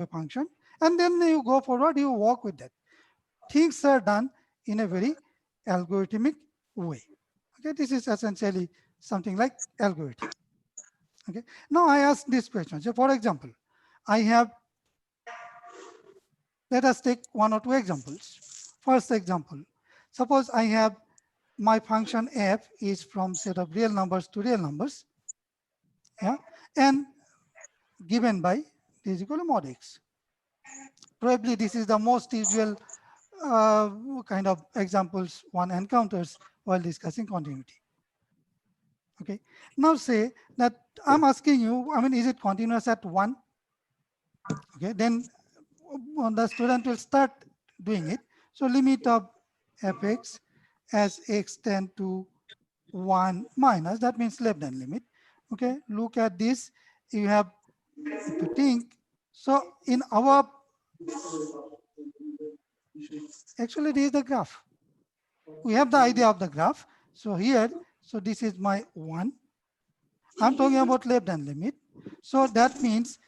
function, and then you go forward, you walk with that. Things are done in a very algorithmic way. Okay, this is essentially something like algorithm. Okay, now I ask this question. So for example, I have, let us take one or two examples. First example, suppose I have my function f is from set of real numbers to real numbers, yeah, and given by d is equal to mod x. Probably this is the most usual kind of examples one encounters while discussing continuity. Okay. Now say that I'm asking you, I mean, is it continuous at 1? Okay. Then the student will start doing it. So limit of fx as x tend to 1 minus, that means less than limit. Okay. Look at this. You have to think. So in our, actually this is the graph. We have the idea of the graph. So here, so this is my 1. I'm talking about left hand limit. So that means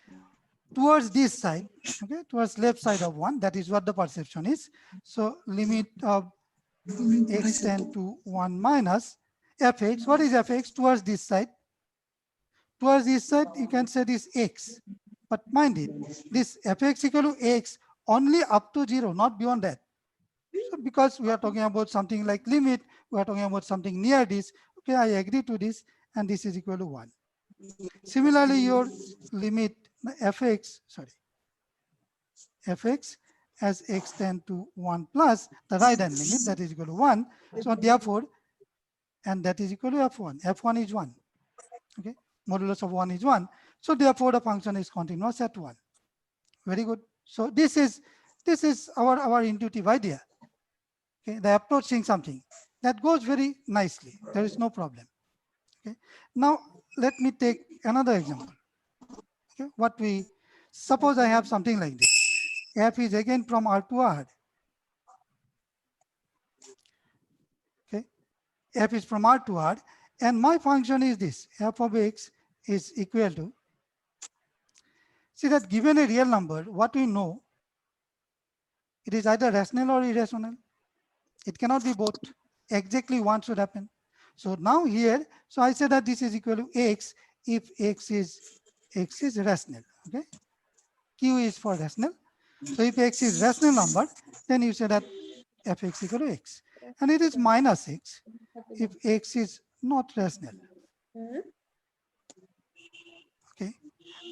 towards this side, okay, towards left side of 1, that is what the perception is. So limit of x tend to 1 minus fx. What is fx? Towards this side. Towards this side, you can say this x. But mind it, this fx equal to x only up to 0, not beyond that. So because we are talking about something like limit, we are talking about something near this. Okay, I agree to this, and this is equal to 1. Similarly, your limit fx, sorry, fx as x tend to 1 plus the right hand limit, that is equal to 1. So therefore, and that is equal to f1. f1 is 1. Okay, modulus of 1 is 1. So therefore, the function is continuous at 1. Very good. So this is our intuitive idea. Okay, the approaching something that goes very nicely. There is no problem. Okay. Now let me take another example. Okay. What we suppose I have something like this. F is again from R to R. Okay. F is from R to R, and my function is this. F of x is equal to. See that given a real number, what we know, it is either rational or irrational. It cannot be both. Exactly one should happen. So now here, so I say that this is equal to x if x is rational. Okay, q is for rational. So if x is rational number, then you say that fx equal to x, and it is minus x if x is not rational. Okay.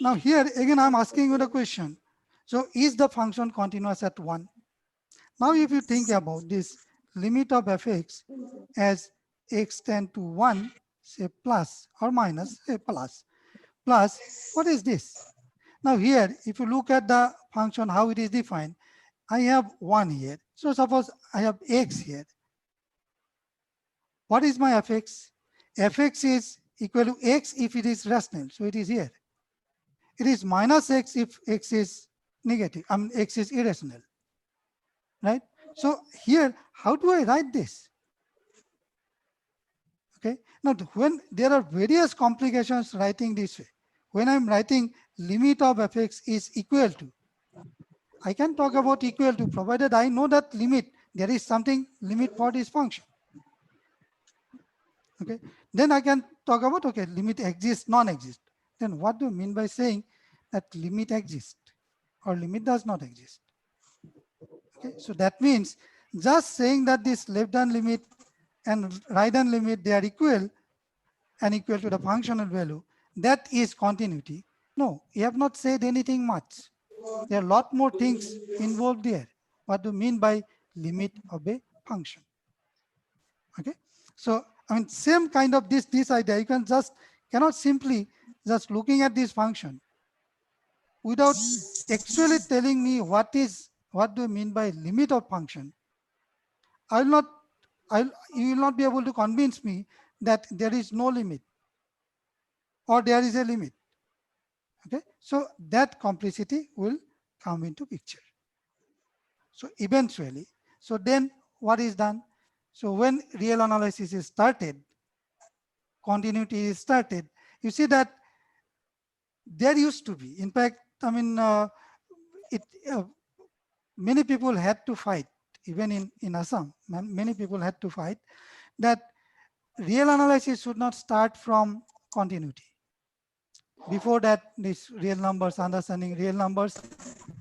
Now here again, I'm asking you the question. So is the function continuous at 1? Now if you think about this limit of fx as x tend to 1, say plus or minus, say plus, what is this? Now here, if you look at the function, how it is defined, I have 1 here. So suppose I have x here. What is my fx? Fx is equal to x if it is rational. So it is here. It is minus x if x is negative, x is irrational, right? So here, how do I write this? Okay. Now, when there are various complications writing this way, when I'm writing limit of fx is equal to, I can talk about equal to provided I know that limit, there is something limit for this function. Okay. Then I can talk about, okay, limit exists, non-exist. Then what do you mean by saying that limit exists or limit does not exist? Okay. So that means just saying that this left hand limit and right hand limit, they are equal and equal to the functional value, that is continuity. No, you have not said anything much. There are a lot more things involved there. What do you mean by limit of a function? Okay, so I mean, same kind of this idea. You can just cannot simply just looking at this function without actually telling me what do you mean by limit of function. I will not. You will not be able to convince me that there is no limit or there is a limit. Okay, so that complexity will come into picture. So eventually, so then what is done? So when real analysis is started, continuity is started, you see that there used to be, in fact, I mean, it many people had to fight, even in Assam, many people had to fight that real analysis should not start from continuity. Before that, this real numbers, understanding real numbers,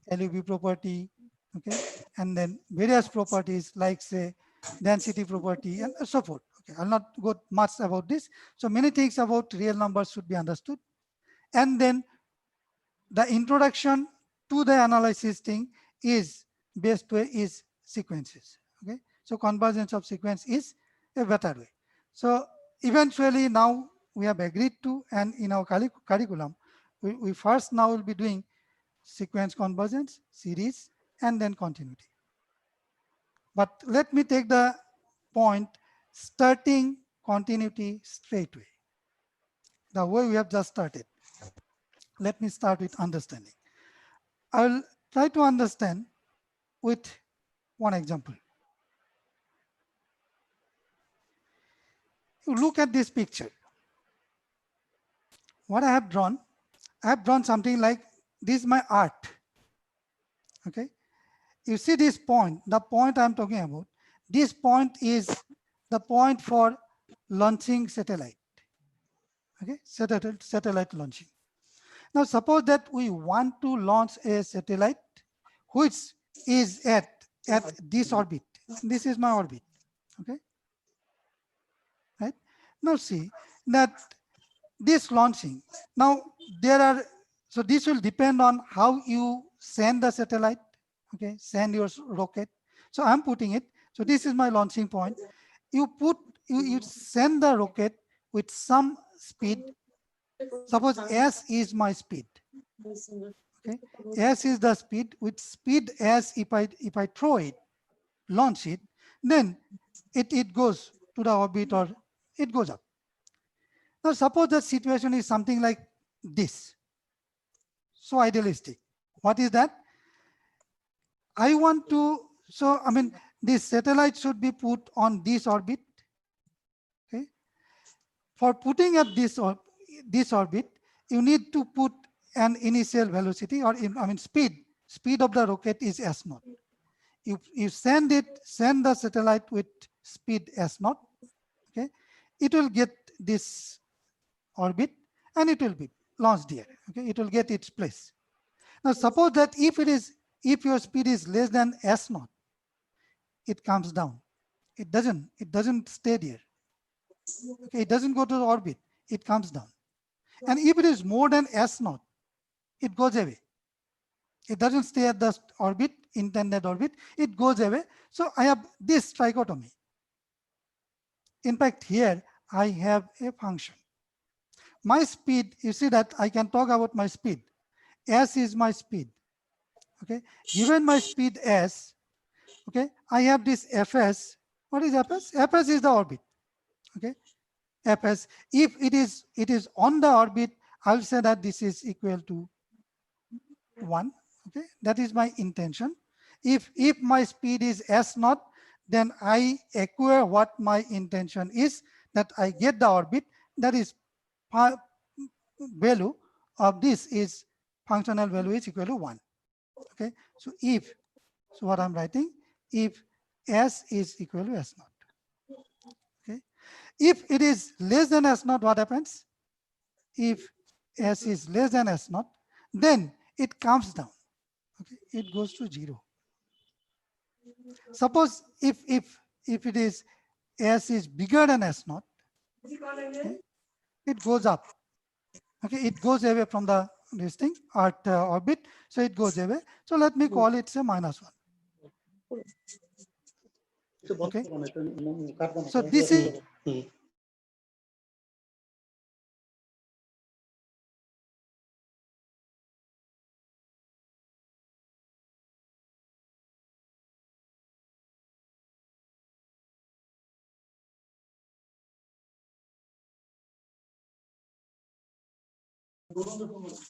LUB property, okay, and then various properties like say density property and so forth. Okay, I'll not go much about this. So many things about real numbers should be understood. And then the introduction to the analysis thing is best way is sequences. Okay, so convergence of sequence is a better way. So eventually now we have agreed to, and in our curriculum, we first now will be doing sequence convergence, series, and then continuity. But let me take the point starting continuity straight away. The way we have just started. Let me start with understanding. I will try to understand with one example. You look at this picture. What I have drawn something like this is my art. Okay. You see this point, the point I'm talking about. This point is the point for launching satellite. Okay, satellite launching. Now suppose that we want to launch a satellite which is at this orbit. This is my orbit. Okay. Right. Now see that this launching. Now there are, so this will depend on how you send the satellite. Okay, send your rocket. So I'm putting it. So this is my launching point. You send the rocket with some speed. Suppose s is my speed. Okay, s is the speed. With speed s, if I throw it, launch it, then it goes to the orbit or it goes up. Now suppose the situation is something like this. So idealistic. What is that? I want to, so I mean, this satellite should be put on this orbit. Okay. For putting at this orbit, you need to put an initial velocity or speed of the rocket is s naught. You send the satellite with speed s naught. Okay, it will get this orbit and it will be launched here. Okay, it will get its place. Now suppose that if your speed is less than s naught, it comes down. It doesn't stay there. Okay, it doesn't go to the orbit. It comes down. And if it is more than s naught, it goes away. It doesn't stay at the orbit, intended orbit. It goes away. So I have this trichotomy. In fact, here I have a function. My speed, you see that I can talk about my speed. S is my speed. Okay, given my speed s, okay, I have this fs. What is fs? Fs is the orbit. Okay, fs. If it is on the orbit, I'll say that this is equal to 1. Okay, that is my intention. If my speed is s naught, then I acquire what my intention is, that I get the orbit. That is value of this is functional value is equal to 1. Okay, so what I'm writing, if s is equal to s naught. Okay, if it is less than s naught, what happens? If s is less than s naught, then it comes down. Okay, it goes to 0. Suppose if it is s is bigger than s naught, okay, it goes up. Okay, it goes away from the this thing at orbit, so it goes away. So let me call it say -1. Okay, so this is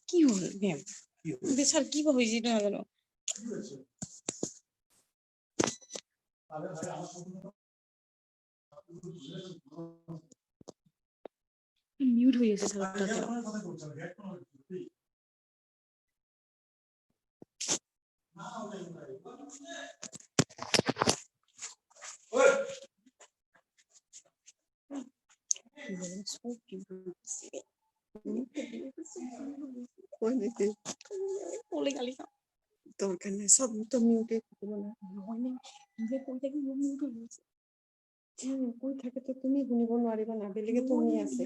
কি হলো ma'am sir কিভাবে যেটা গেল mute হয়ে গেছে sir দরকার নেই সব তো মিউটে নিজে কোন থেকে মিউট হয়েছে কই থাকে তো তুমি গুনিব নোৱাৰিবা না বেলেগে তো শুনি আছে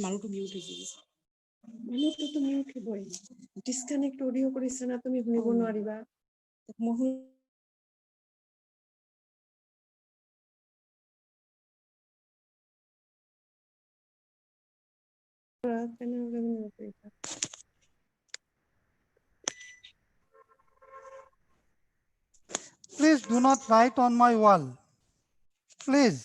মানুহটো মিউট হৈছে মানুহটো মিউট হ'বই ডিসকানেক্ট অডিও কৰিছে না তুমি শুনিব নোৱাৰিবা মই Please do not write on my wall. Please.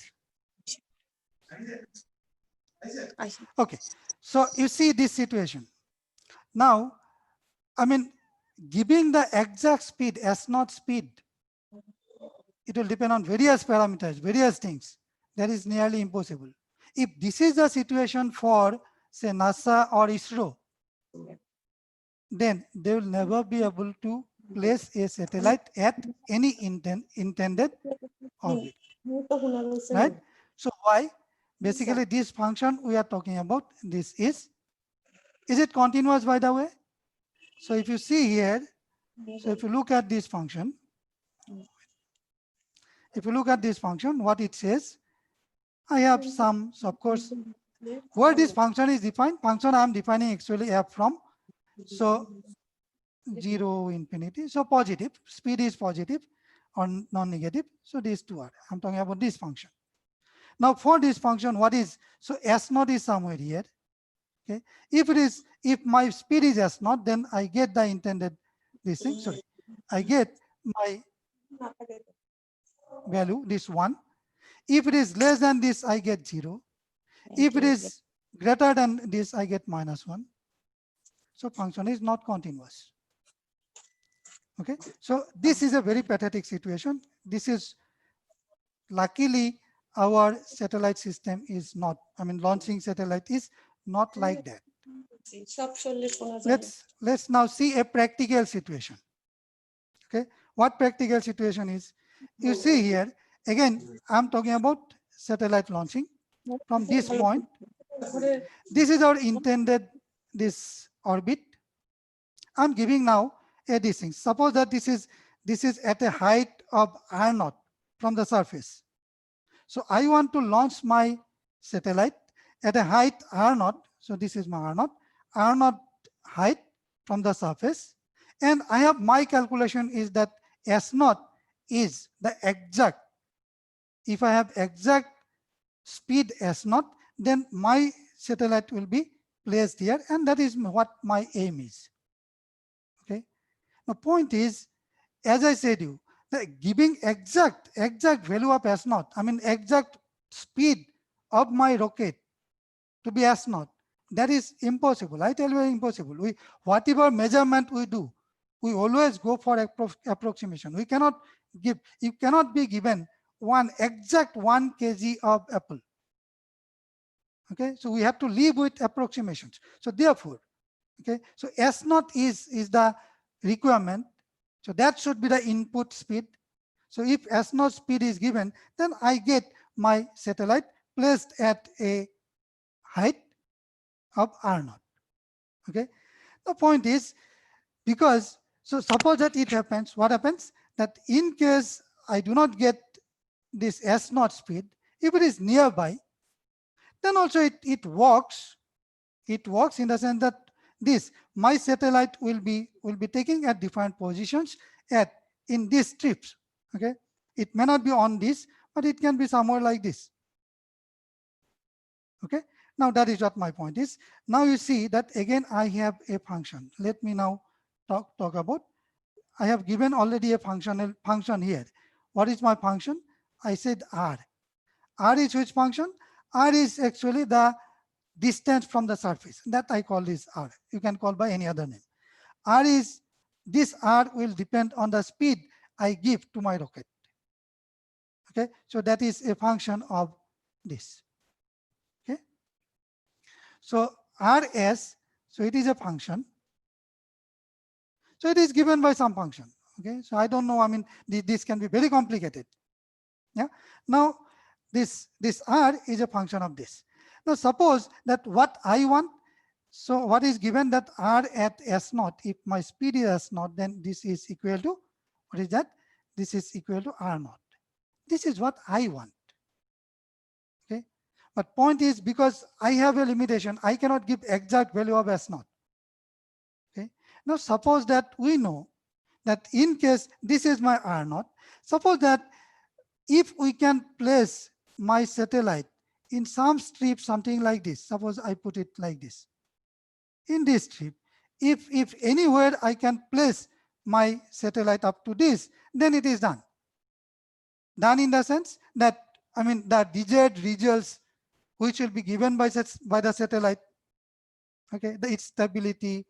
Okay. So you see this situation. Now, I mean, giving the exact speed, S0 speed, it will depend on various parameters, various things. That is nearly impossible. If this is the situation for, say, NASA or ISRO, then they will never be able to place a satellite at any intended orbit, right? So why? Basically, this function we are talking about, this is it continuous, by the way? So if you see here, so if you look at this function, what it says, I have some, so of course, where this function is defined, function I am defining actually f from, so 0, infinity, so positive, speed is positive or non-negative, so these two are, I'm talking about this function. Now for this function, what is, so S0 is somewhere here, okay? If my speed is S0, then I get the intended, this thing, sorry, I get my value, this 1. If it is less than this, I get 0. If it is greater than this, I get -1. So function is not continuous. Okay, so this is a very pathetic situation. This is, luckily, our satellite system is not, I mean, launching satellite is not like that. Let's now see a practical situation. Okay, what practical situation is? You see here, again, I'm talking about satellite launching from this point. This is our intended, this orbit. I'm giving now a this thing. Suppose that this is at a height of R0 from the surface. So I want to launch my satellite at a height R0. So this is my R0 height from the surface. And I have, my calculation is that S0 is the exact, if I have exact speed S0, then my satellite will be placed here, and that is what my aim is. Okay. The point is, as I said you, that giving exact value of S0, I mean exact speed of my rocket to be S0, that is impossible. I tell you, impossible. Whatever measurement we do, we always go for approximation. We cannot give, you cannot be given one exact 1 kg of apple. Okay, so we have to live with approximations. So therefore, okay, so S0 is the requirement. So that should be the input speed. So if S0 speed is given, then I get my satellite placed at a height of R0. Okay, the point is, because, so suppose that it happens, what happens? That in case I do not get this S0 speed, if it is nearby, then also it works. It works in the sense that this, my satellite will be taking at different positions in these strips. Okay, it may not be on this, but it can be somewhere like this. Okay, now that is what my point is. Now you see that again I have a function. Let me now talk about, I have given already a function here. What is my function? I said R. R is which function? R is actually the distance from the surface. That I call this R. You can call by any other name. R is, this R will depend on the speed I give to my rocket. Okay, so that is a function of this. Okay, so RS, so it is a function. So it is given by some function. Okay, so I don't know. I mean, this can be very complicated. Yeah. Now, this r is a function of this. Now, suppose that what I want. So what is given that r at s naught, if my speed is s naught, then this is equal to, what is that? This is equal to r naught. This is what I want. Okay. But point is, because I have a limitation, I cannot give exact value of s naught. Okay. Now suppose that we know that in case this is my r naught, suppose that if we can place my satellite in some strip, something like this, suppose I put it like this, in this strip, if anywhere I can place my satellite up to this, then it is done. Done in the sense that, I mean, the desired results which will be given by the satellite, okay, its stability,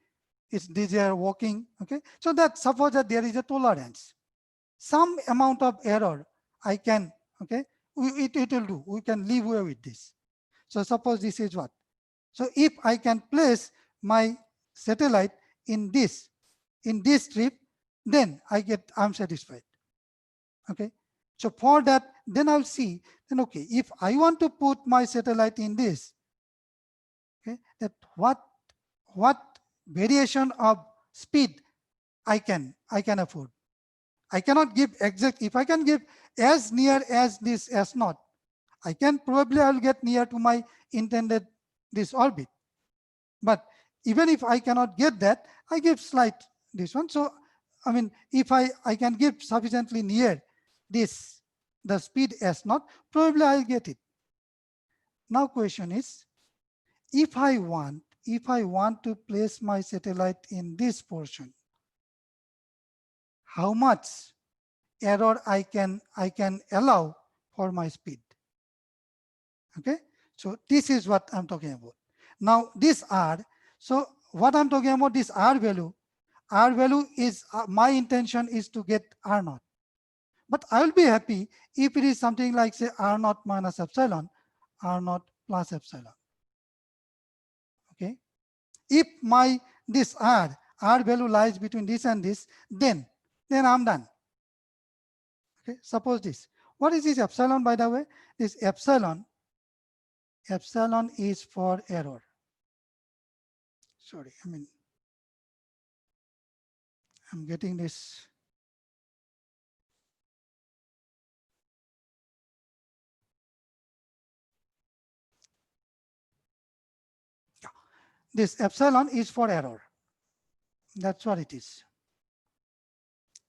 its desired working, okay. So that suppose that there is a tolerance, some amount of error I can, okay, it will do, we can live away with this. So suppose this is what, so if I can place my satellite in this strip, then I'm satisfied. Okay. So for that, then I'll see, then okay, if I want to put my satellite in this, okay, that what variation of speed I can afford. I cannot give exact, if I can give as near as this s naught, I can probably, I'll get near to my intended this orbit. But even if I cannot get that, I give slight this one. So I mean, if I can give sufficiently near this, the speed s naught, probably I'll get it. Now question is, if I want to place my satellite in this portion, how much error I can allow for my speed? Okay, so this is what I'm talking about. Now this r, so what I'm talking about, this r value is my intention is to get r naught, but I will be happy if it is something like, say, r naught minus epsilon, r naught plus epsilon. Okay, if my this r value lies between this and this, then I'm done. Okay, suppose this, what is this epsilon, by the way? This epsilon is for error. Sorry, I mean, I'm getting this. Yeah. This epsilon is for error. That's what it is.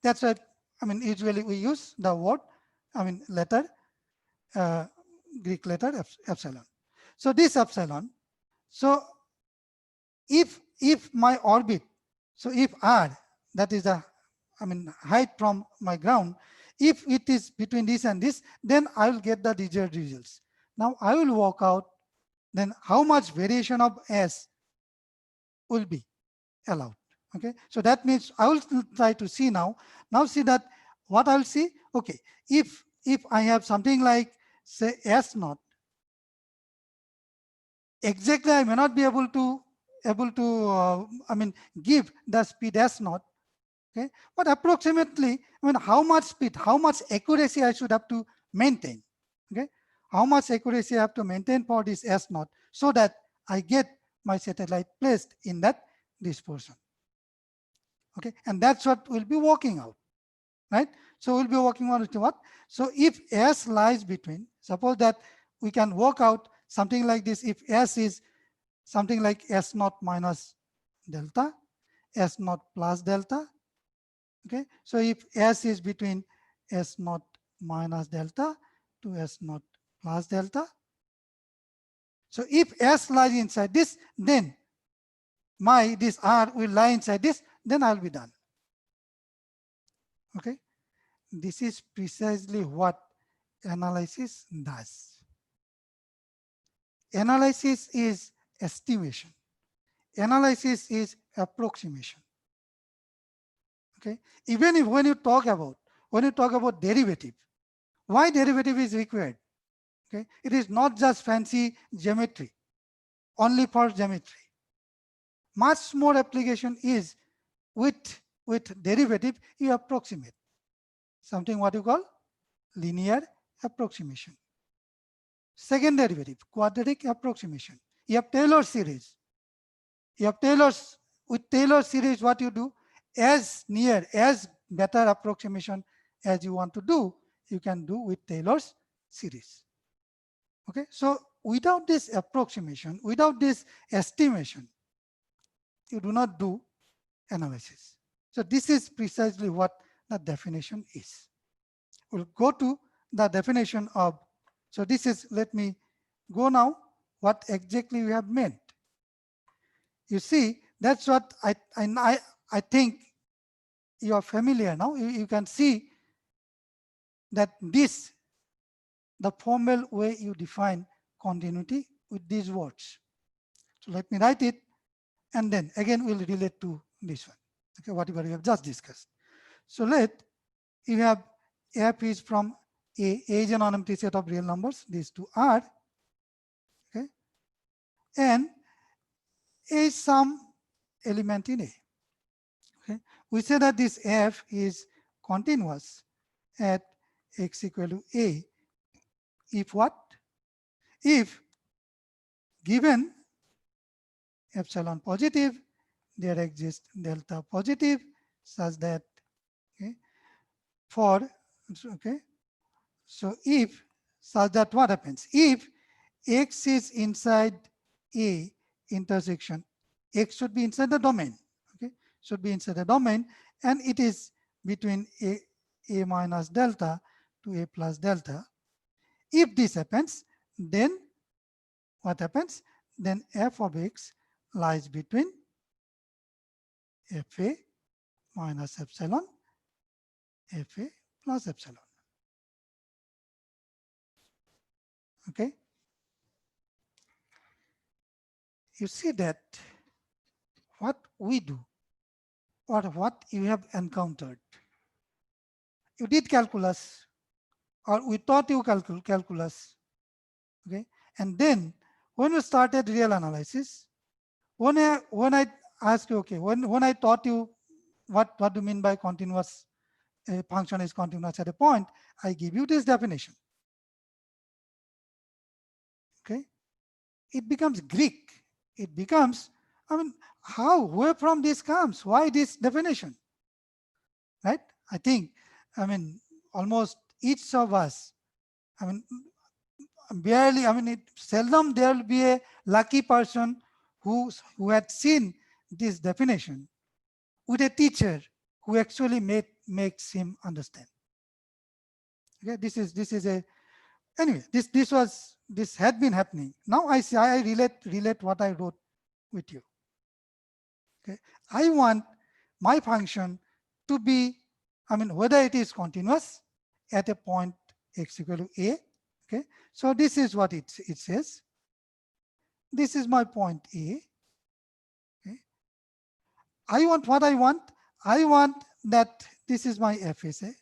That's what, I mean, usually we use the word, I mean, letter, Greek letter epsilon. So this epsilon, so if my orbit, so if r, that is the, I mean, height from my ground, if it is between this and this, then I will get the desired results. Now I will work out then how much variation of s will be allowed. Okay, so that means I will try to see now see that what I'll see. Okay, if I have something like, say, s naught, exactly I may not be able to I mean, give the speed s naught. Okay, but approximately, I mean, how much speed, how much accuracy I should have to maintain. Okay, how much accuracy I have to maintain for this s naught, so that I get my satellite placed in this portion. Okay, and that's what we'll be working out, right? So we'll be working on it what? So if s lies between, suppose that we can work out something like this, if s is something like s naught minus delta, s naught plus delta. Okay, so if s is between s naught minus delta to s naught plus delta, so if s lies inside this, then this r will lie inside this, then I'll be done. Okay, this is precisely what analysis does. Analysis is estimation. Analysis is approximation. Okay, even if when you talk about derivative, why derivative is required? Okay, it is not just fancy geometry, only for geometry. Much more application is with with derivative, you approximate. Something what you call linear approximation. Second derivative, quadratic approximation. You have Taylor series. You have Taylor's, with Taylor series, what you do, as near, as better approximation as you want to do, you can do with Taylor's series. Okay, so without this approximation, without this estimation, you do not do analysis. So this is precisely what the definition is. We'll go to the definition of, so this is, let me go now, what exactly we have meant. You see, that's what I think you are familiar now. You can see that this, the formal way you define continuity with these words. So let me write it, and then again we'll relate to this one. Okay, whatever we have just discussed. So let you have f is from A is an unempty set of real numbers, these two are, okay, and A is some element in A. Okay, we say that this f is continuous at x equal to A if what? If given epsilon positive, there exists delta positive such that, okay, for, okay, so if such that what happens? If x is inside A intersection, x should be inside the domain, okay, should be inside the domain, and it is between A minus delta to A plus delta. If this happens, then what happens? Then f of x lies between fa minus epsilon, fa plus epsilon. Okay. You see that what we do or what you have encountered. You did calculus, or we taught you calculus. Okay. And then when we started real analysis, when I asked you, okay, when I taught you what do you mean by continuous, a function is continuous at a point, I give you this definition. Okay. It becomes Greek. It becomes, I mean, how, where from this comes? Why this definition? Right? I think, I mean, almost each of us, I mean, barely, I mean, it seldom there will be a lucky person who had seen this definition with a teacher who actually makes him understand. Okay, this is a, anyway, this had been happening. Now I see, I relate what I wrote with you. Okay, I want my function to be, I mean, whether it is continuous at a point x equal to A. Okay, so this is what it says. This is my point A. Okay, I want what I want. I want that this is my FSA.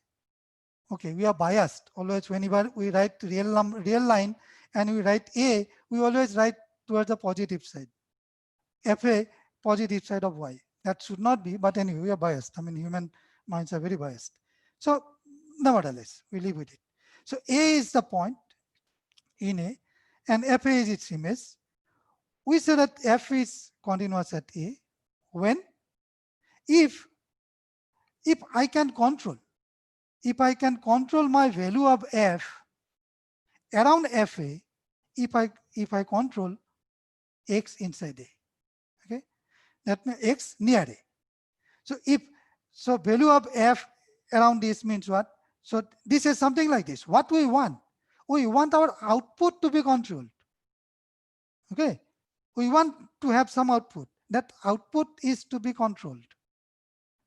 Okay, we are biased. Always whenever we write real line and we write A, we always write towards the positive side. FA, positive side of Y. That should not be, but anyway, we are biased. I mean, human minds are very biased. So nevertheless, we live with it. So A is the point in A, and FA is its image. We say that F is continuous at A when if I can control my value of F around FA, if I control X inside A. Okay, that means X near A. So value of F around this means what? So this is something like this. What we want our output to be controlled. Okay, we want to have some output. That output is to be controlled.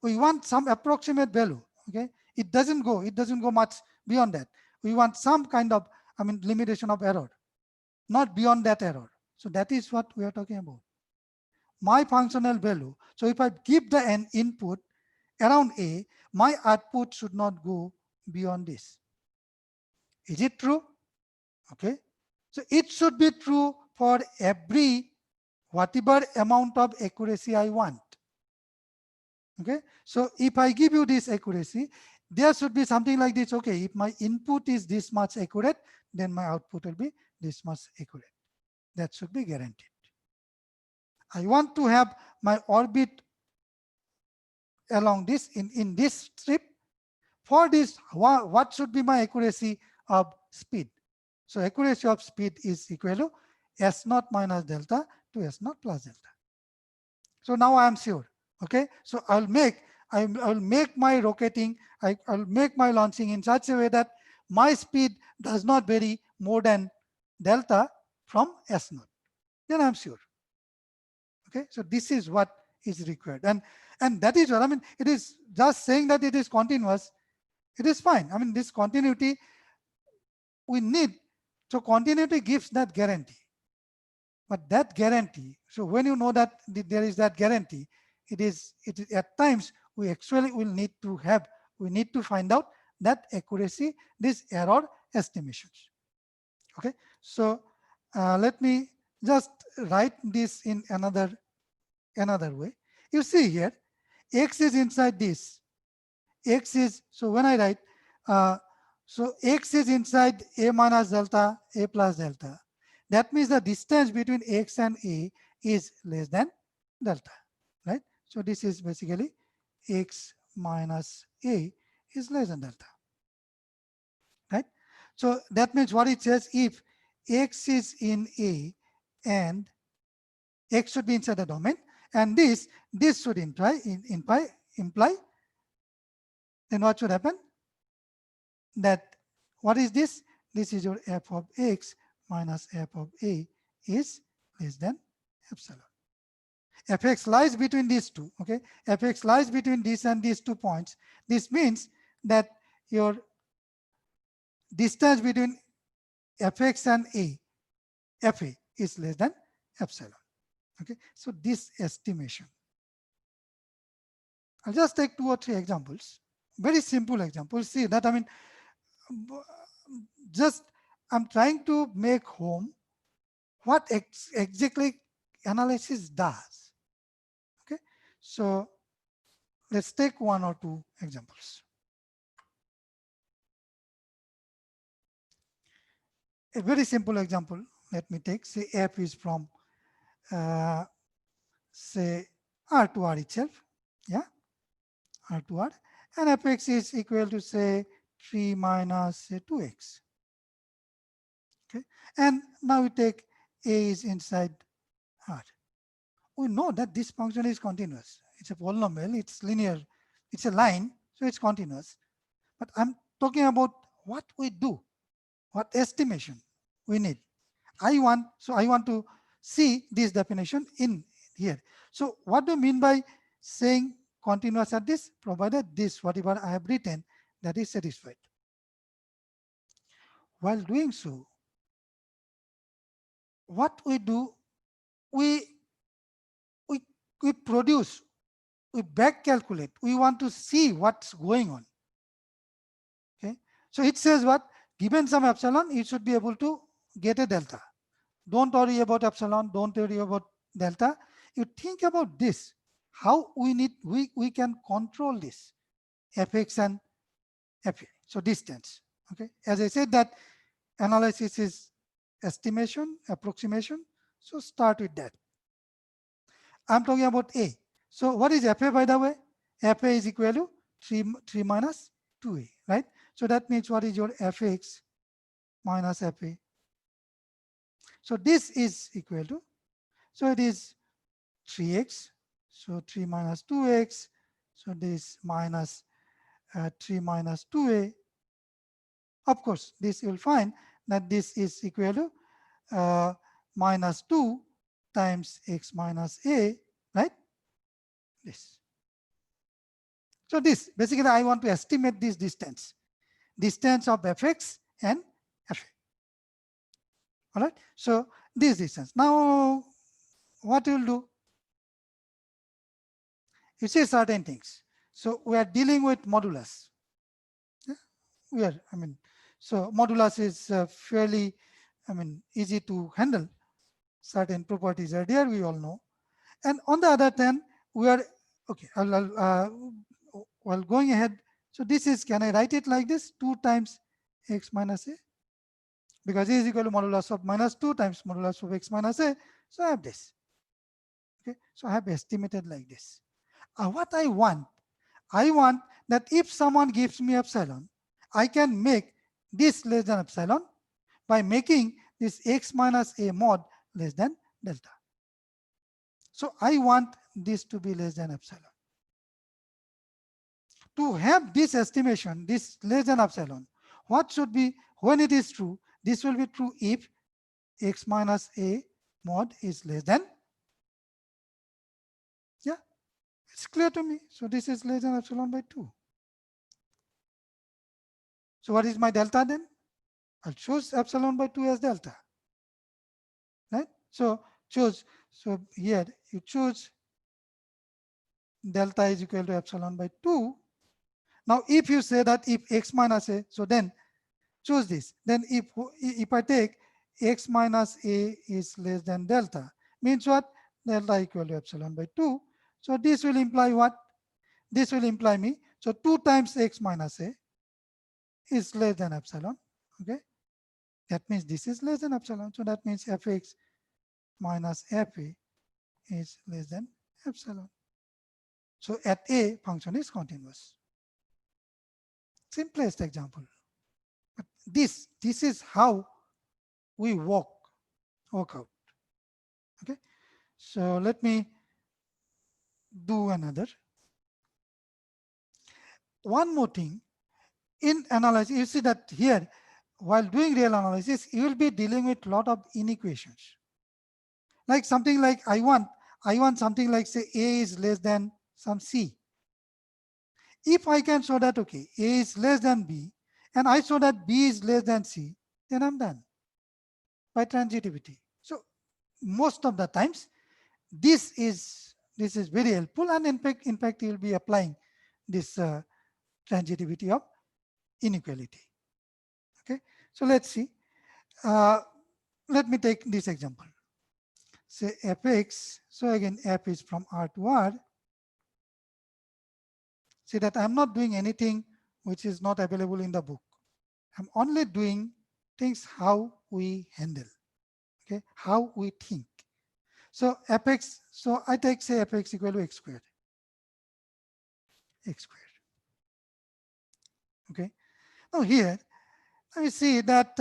We want some approximate value. Okay, it doesn't go much beyond that. We want some kind of, I mean, limitation of error, not beyond that error. So that is what we are talking about. My functional value. So if I give an input around A, my output should not go beyond this. Is it true? Okay. So it should be true for every whatever amount of accuracy I want. Okay, so if I give you this accuracy, there should be something like this. Okay, if my input is this much accurate, then my output will be this much accurate. That should be guaranteed. I want to have my orbit along this in this strip. For this, what should be my accuracy of speed? So accuracy of speed is equal to S naught minus delta to S naught plus delta. So now I am sure. Okay, so I'll make my rocketing, I'll make my launching in such a way that my speed does not vary more than delta from S naught. Then I'm sure. Okay, so this is what is required, and that is what I mean. It is just saying that it is continuous. It is fine. I mean, this continuity we need. So continuity gives that guarantee. But that guarantee, so when you know that there is that guarantee, it is at times we actually will need to have, we need to find out that accuracy, this error estimations. Okay, so let me just write this in another way. You see here, x is inside this. X is, so when I write, so x is inside a minus delta, a plus delta. That means the distance between x and a is less than delta, right? So this is basically x minus a is less than delta, right? So that means what it says, if x is in a and x should be inside the domain, and this should imply, then what should happen? That what is this? This is your f of x minus f of a is less than epsilon. Fx lies between these two. Okay, fx lies between this and these 2 points. This means that your distance between fx and a, fa, is less than epsilon. Okay, so this estimation, I'll just take 2 or 3 examples, very simple examples. See that, I mean, just I'm trying to make home what exactly analysis does. Okay, so let's take 1 or 2 examples. A very simple example, let me take, say f is from say r to r itself, yeah, r to r, and fx is equal to say 3 minus say 2x. Okay, and now we take a is inside r. We know that this function is continuous. It's a polynomial, it's linear, it's a line, so it's continuous. But I'm talking about what we do, what estimation we need. I want to see this definition in here. So what do you mean by saying continuous at this? Provided this, whatever I have written, that is satisfied. While doing so, what we do, we produce, we back calculate, we want to see what's going on. Okay, so it says what, given some epsilon, you should be able to get a delta. Don't worry about epsilon, don't worry about delta. You think about this, how we can control this fx and fa, so distance. Okay, as I said that analysis is estimation, approximation, so start with that. I'm talking about a. So what is fa, by the way? Fa is equal to 3 minus 2a, right? So that means what is your fx minus fa? So this is equal to, so it is 3x, so 3 minus 2x, so this minus 3 minus 2a. Of course, this you'll find that this is equal to minus 2 times x minus a, right? This. So this, basically I want to estimate this distance of fx and fa. All right, so this distance. Now what you'll do, you see certain things. So we are dealing with modulus. Yeah? We are, I mean, so modulus is fairly, I mean, easy to handle. Certain properties are there, we all know. And on the other hand, we are Okay, while going ahead, so this is, can I write it like this? 2 times x minus a, because a is equal to modulus of minus 2 times modulus of x minus a. So I have this. Okay, so I have estimated like this. What I want that if someone gives me epsilon, I can make this less than epsilon by making this x minus a mod less than delta. So I want this to be less than epsilon. To have this estimation, this less than epsilon, what should be, when it is true, this will be true if x minus a mod is less than, yeah, it's clear to me. So this is less than epsilon by 2. So what is my delta then? I'll choose epsilon by 2 as delta, right? So choose, so here you choose delta is equal to epsilon by 2. Now if you say that if x minus a, so then choose this. Then if I take x minus a is less than delta, means what? Delta equal to epsilon by 2. So this will imply what? This will imply me. So 2 times x minus a is less than epsilon. Okay. That means this is less than epsilon. So that means fx minus fa is less than epsilon. So at a, function is continuous. Simplest example. But this is how we work out. Okay. So let me do another. One more thing, in analysis, you see that here, while doing real analysis, you will be dealing with a lot of inequations. Like something like I want something like, say, a is less than some c. If I can show that, okay, a is less than b, and I show that b is less than c, then I'm done by transitivity. So most of the times, this is very helpful, and in fact, you will be applying this transitivity of inequality. Okay, so let's see. Let me take this example. Say fx. So again, f is from R to R. See that I'm not doing anything which is not available in the book. I'm only doing things how we handle. Okay, how we think. So fx. So I take, say, fx equal to x squared. X squared. Okay. Now here, let me see that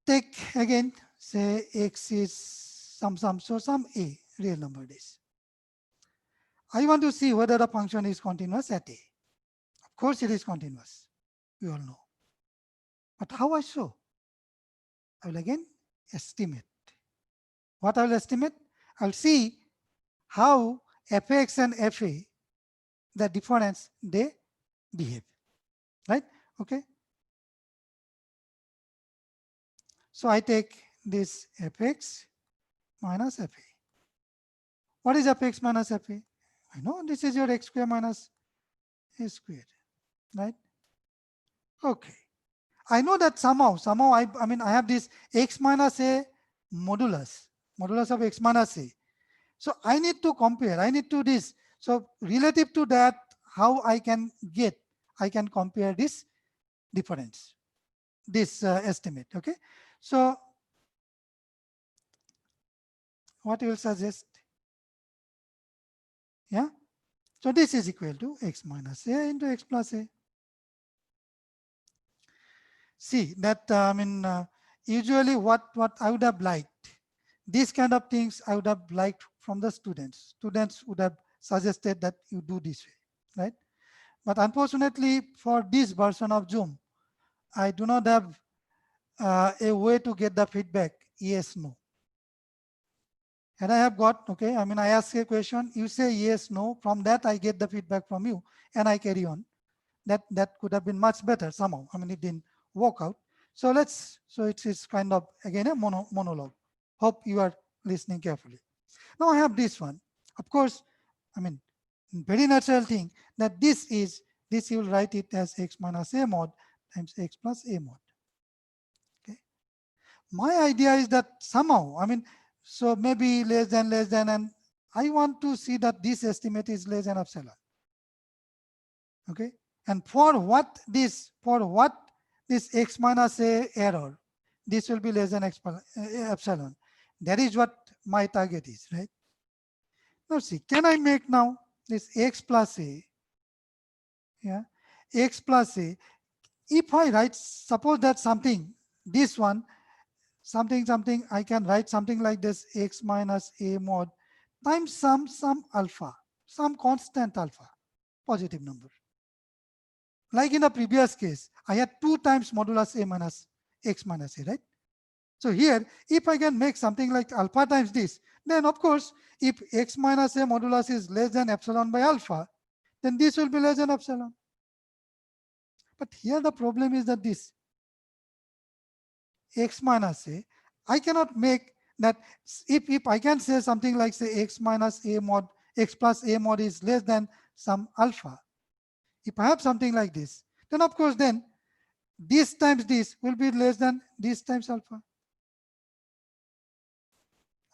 take again, say x is some, so some a, real number is. I want to see whether the function is continuous at a. Of course it is continuous, we all know. But how I show? I will again estimate. What I will estimate? I'll see how fx and fa, the difference they behave, right? Okay. So I take this fx minus fa. What is fx minus fa? I know this is your x square minus a squared, right? Okay. I know that somehow I mean, I have this x minus a modulus of x minus a. So I need to compare, I need to this. So relative to that, how I can compare this difference, this estimate. Okay. So what you will suggest? Yeah. So this is equal to x minus a into x plus a. See that I mean, usually what I would have liked, these kind of things I would have liked from the students. Students would have suggested that you do this way, right? But unfortunately, for this version of Zoom, I do not have a way to get the feedback, yes, no. And I have got, okay, I mean, I ask a question, you say yes, no, from that I get the feedback from you, and I carry on. That could have been much better somehow. I mean, it didn't work out. So so it is kind of, again, a monologue. Hope you are listening carefully. Now I have this one. Of course, I mean, very natural thing that this you will write it as x minus a mod times x plus a mod. Okay. My idea is that somehow, I mean, So maybe less than, and I want to see that this estimate is less than epsilon. Okay, and for what this x minus a error, this will be less than epsilon. That is what my target is, right? Now see, can I make now this x plus a, yeah, x plus a, if I write, suppose that something, this one, something, I can write something like this, x minus a mod times some alpha, some constant alpha, positive number. Like in the previous case, I had 2 times modulus a minus x minus a, right? So here, if I can make something like alpha times this, then of course, if x minus a modulus is less than epsilon by alpha, then this will be less than epsilon. But here the problem is that this x minus a, I cannot make that. If I can say something like, say, x minus a mod, x plus a mod is less than some alpha. If I have something like this, then of course then this times this will be less than this times alpha.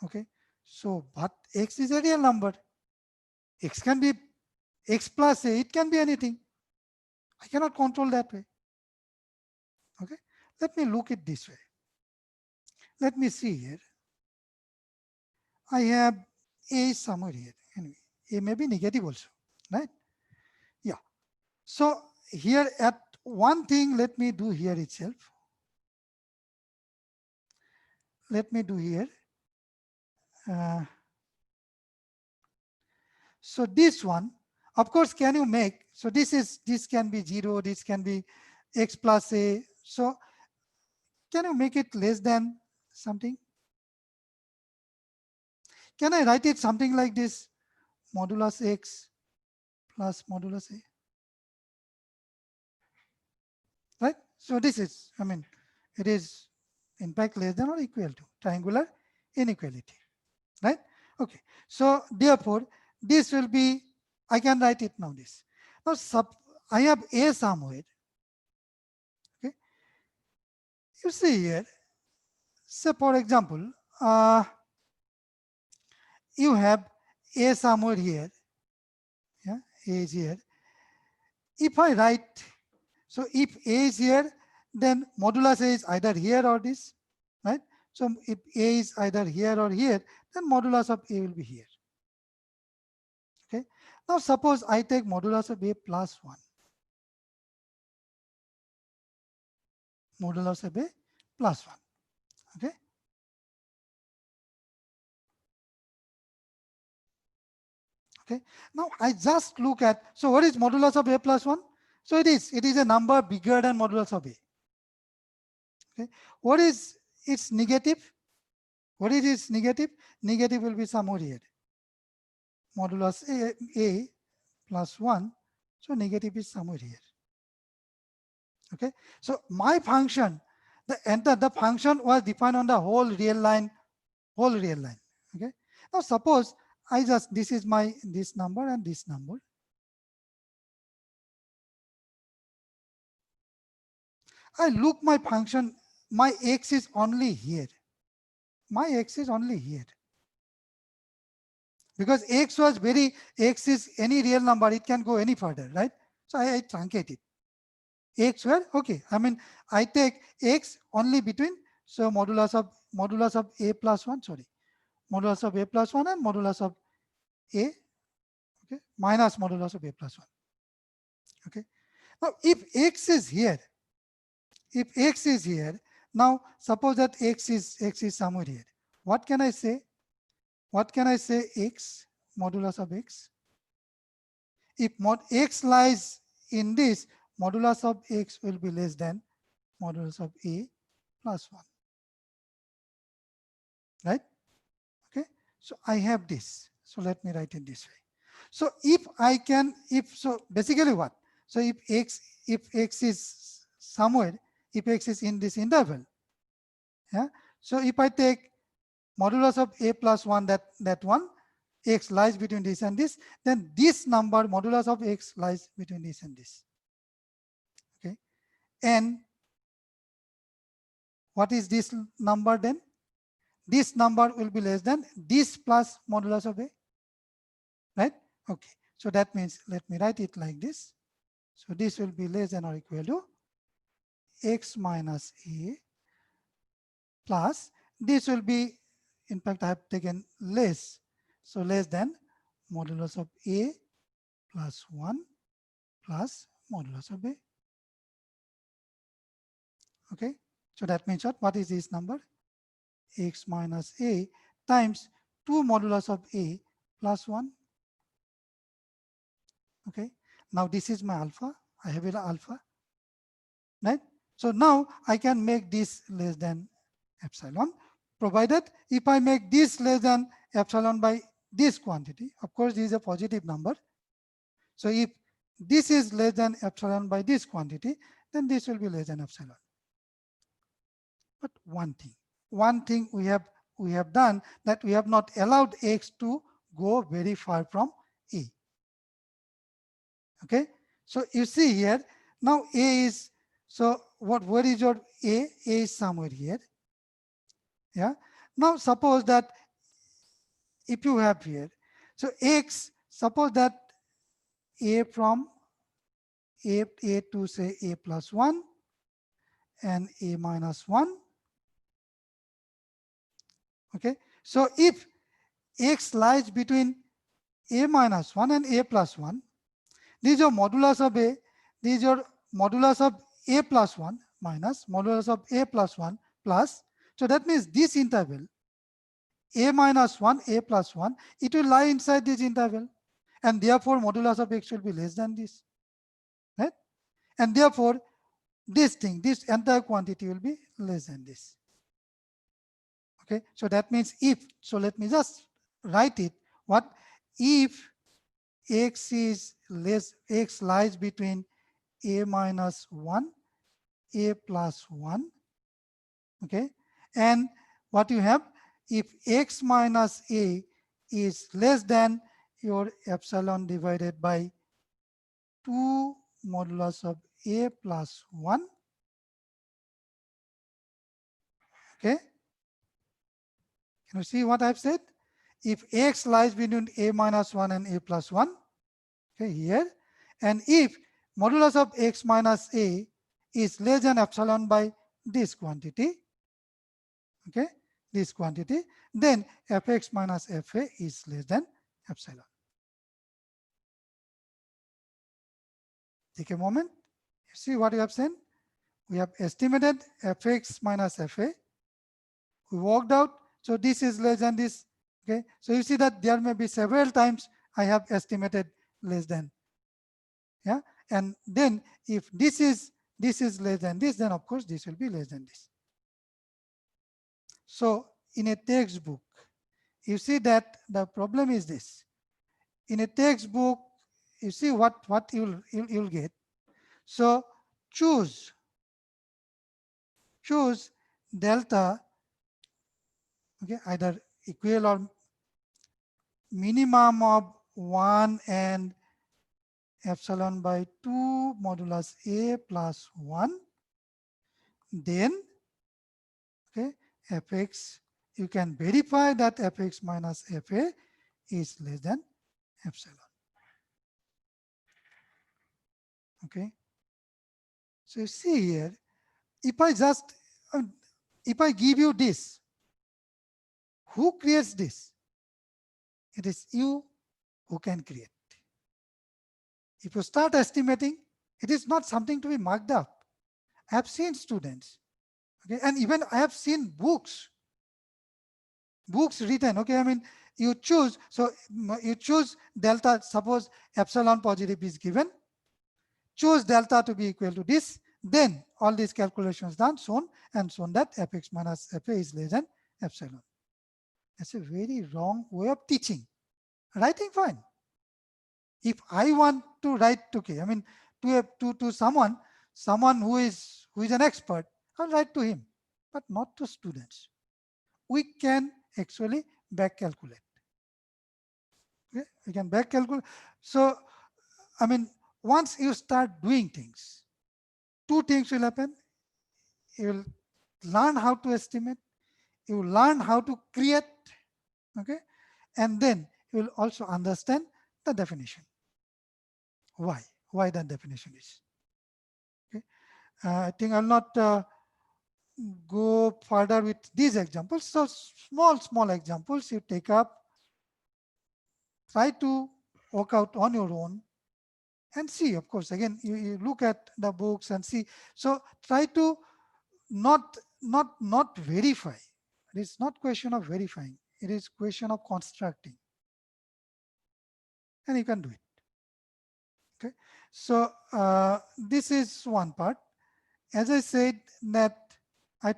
Okay, so but x is a real number. X can be x plus a, it can be anything. I cannot control that way. Okay, let me look it this way. Let me see here. I have a somewhere here. Anyway, a may be negative also, right? Yeah. So here at one thing, let me do here itself. Let me do here. So this one, of course, can you make, so this can be 0, this can be x plus a. So can you make it less than something? Can I write it something like this? Modulus x plus modulus a. Right? So this is, I mean, it is in fact less than or equal to triangular inequality. Right? Okay. So therefore, this will be, I can write it now this. Now I have a somewhere. Okay. You see here, so for example, you have a somewhere here. Yeah, a is here. If I write, so if a is here, then modulus a is either here or this, right? So if a is either here or here, then modulus of a will be here. Okay. Now suppose I take modulus of a plus 1. Modulus of a plus 1. Okay. Okay. Now I just look at, so what is modulus of a plus 1? So it is a number bigger than modulus of a. Okay. What is its negative? What is its negative? Negative will be somewhere here. Modulus a plus 1. So negative is somewhere here. Okay. So my function, the function was defined on the whole real line. Okay. Now suppose I just, this is my, this number and this number. I look my function, my x is only here. My x is only here. Because x was x is any real number, it can go any further, right? So I truncate it. X where, okay, I mean, I take x only between, so modulus of a plus 1, sorry. Modulus of a plus 1 and modulus of a, okay, minus modulus of a plus 1. Okay. Now, if x is here, now suppose that x is somewhere here. What can I say? What can I say? X, modulus of x. If mod x lies in this, modulus of x will be less than modulus of a plus 1. Right? Okay. So I have this. So let me write it this way. So if I can, so basically what? So if x is somewhere, if x is in this interval, yeah. So if I take modulus of a plus 1, that one, x lies between this and this, then this number, modulus of x, lies between this and this. Okay. And what is this number then? this number will be less than this plus modulus of A, right? Okay, so that means let me write it like this. So this will be less than or equal to x minus A plus, this will be, in fact, I have taken less, so less than modulus of A plus 1 plus modulus of A. Okay, so that means what is this number? X minus A times 2 modulus of A plus 1. Okay, now this is my alpha. I have it alpha, right? So now I can make this less than epsilon, provided if I make this less than epsilon by this quantity. Of course, this is a positive number. So if this is less than epsilon by this quantity, then this will be less than epsilon. But one thing we have done, that we have not allowed x to go very far from A. Okay, so you see here, now A is, so where is your A? A is somewhere here. Yeah, now suppose that if you have here, so x, suppose that A from A to say A plus 1 and A minus 1. Okay, so if x lies between A minus 1 and A plus 1, this is your modulus of A, this is your modulus of A plus 1 minus modulus of A plus 1 plus, so that means this interval, A minus 1, A plus 1, it will lie inside this interval, and therefore modulus of x will be less than this, right? And therefore this thing, this entire quantity will be less than this. Okay, so that means if, so let me just write it, what if x is less, x lies between A minus 1, A plus 1, okay, and what you have, if x minus A is less than your epsilon divided by 2 modulus of A plus 1, okay, can you see what I've said? If x lies between A minus 1 and A plus 1, okay, here, and if modulus of x minus A is less than epsilon by this quantity, okay, this quantity, then fx minus fa is less than epsilon. Take a moment. You see what we have said? We have estimated fx minus fa. We worked out, so this is less than this. Okay, so you see that there may be several times I have estimated less than. Yeah, and then if this is less than this, then of course this will be less than this. So in a textbook, you see that the problem is this. In a textbook, you see what you'll get. So choose delta, okay, either equal or minimum of 1 and epsilon by 2 modulus A plus 1. Then, okay, fx, you can verify that fx minus fa is less than epsilon. Okay, so you see here, if I just, if I give you this, who creates this? It is you who can create. If you start estimating, it is not something to be marked up. I have seen students, okay, and even I have seen books written, okay, I mean, you choose, so you choose delta, suppose epsilon positive is given, choose delta to be equal to this, then all these calculations done, shown, and shown that fx minus fa is less than epsilon. That's a very wrong way of teaching. Writing, fine. If I want to write, okay, I mean, to someone who is an expert, I'll write to him, but not to students. We can actually back calculate. Okay, we can back calculate. So, I mean, once you start doing things, two things will happen. You will learn how to estimate, you learn how to create, okay, and then you will also understand the definition. Why that definition is. Okay. I think I'll not go further with these examples. So small examples you take up, try to work out on your own and see. Of course, again, you look at the books and see. So try to not verify. It is not question of verifying. It is question of constructing, and you can do it. Okay. So this is one part. As I said that I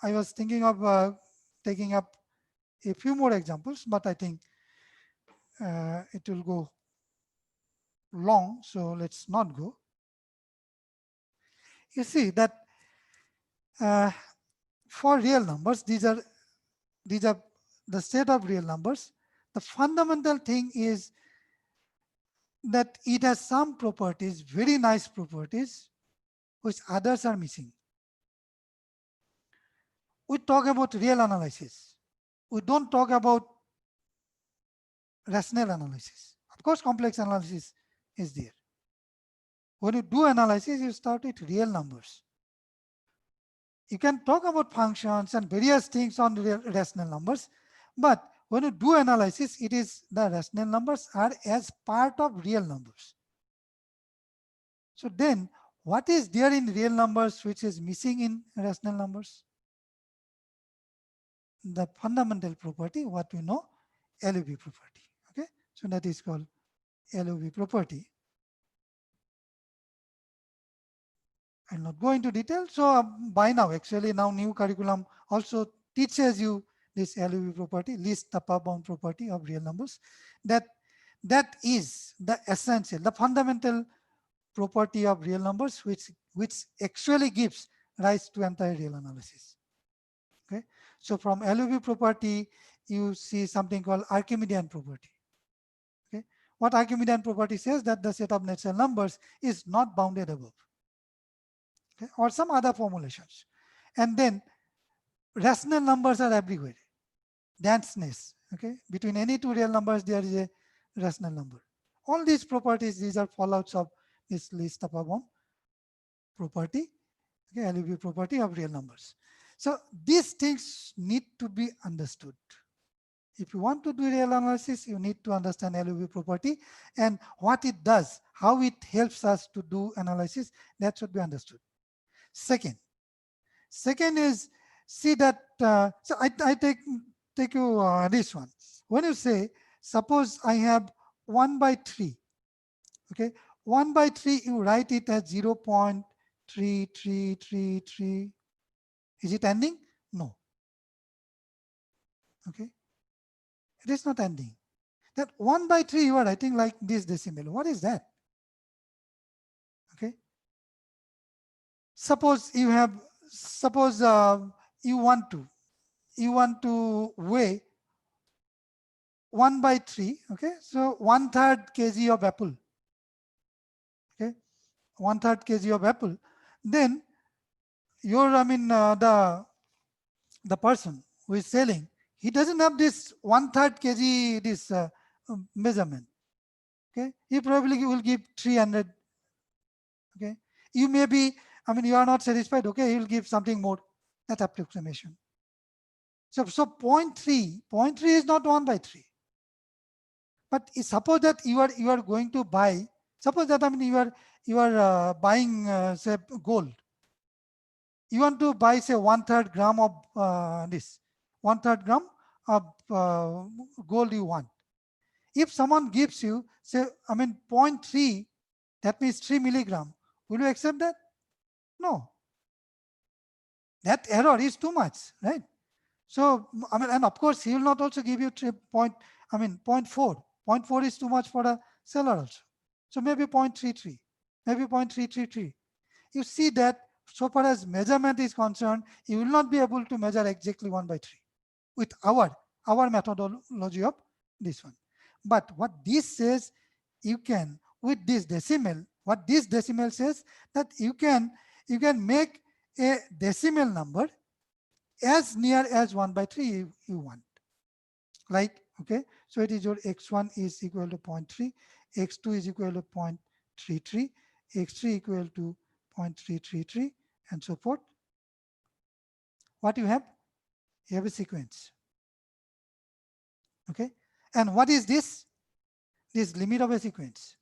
was thinking of taking up a few more examples, but I think it will go long, so let's not go. You see that for real numbers, these are the set of real numbers. The fundamental thing is that it has some properties, very nice properties, which others are missing. We talk about real analysis. We don't talk about rational analysis. Of course, complex analysis is there. When you do analysis, you start with real numbers. You can talk about functions and various things on real rational numbers, but when you do analysis, it is the rational numbers are as part of real numbers. So then, what is there in real numbers which is missing in rational numbers? The fundamental property, what we know, LUV property. Okay, so that is called LUV property. I'll not go into detail. So by now, actually now new curriculum also teaches you this LUV property, least upper bound property of real numbers. That is the essential, the fundamental property of real numbers, which actually gives rise to entire real analysis. Okay, so from LUV property, you see something called Archimedean property. Okay, what Archimedean property says that the set of natural numbers is not bounded above. Okay, or some other formulations. And then rational numbers are everywhere. Denseness. Okay, between any two real numbers, there is a rational number. All these properties, these are fallouts of this least upper bound property, okay, LUV property of real numbers. So these things need to be understood. If you want to do real analysis, you need to understand LUV property and what it does, how it helps us to do analysis. That should be understood. Second is see that. So I take you this one. When you say, suppose I have 1/3. Okay, 1/3, you write it as 0.3333. Is it ending? No. Okay, it is not ending. That 1/3 you are writing like this decimal. What is that? Okay. Suppose you have, you want to weigh 1/3. Okay, so 1/3 kg of apple. Okay, 1/3 kg of apple. Then your, the person who is selling, he doesn't have this 1/3 kg this measurement. Okay, he probably will give 300. Okay, you may be, you are not satisfied. Okay, he will give something more. That approximation. So 0.3 is not 1/3. But suppose that you are going to buy. Suppose that you are buying say gold. You want to buy say 1/3 gram of this 1/3 gram of gold you want. If someone gives you say 0.3, that means 3 milligram. Will you accept that? No. That error is too much, right? So and of course he will not also give you 0.4. 0.4 is too much for a seller also. So maybe 0.33, maybe 0.333. You see that so far as measurement is concerned, you will not be able to measure exactly 1/3 with our methodology of this one. But what this says, you can with this decimal. What this decimal says that you can make a decimal number as near as 1 by 3 you want. Like, okay, so it is your x1 is equal to 0.3, x2 is equal to 0.33, x3 equal to 0.333, and so forth. What you have? You have a sequence. Okay, and what is this? This limit of a sequence.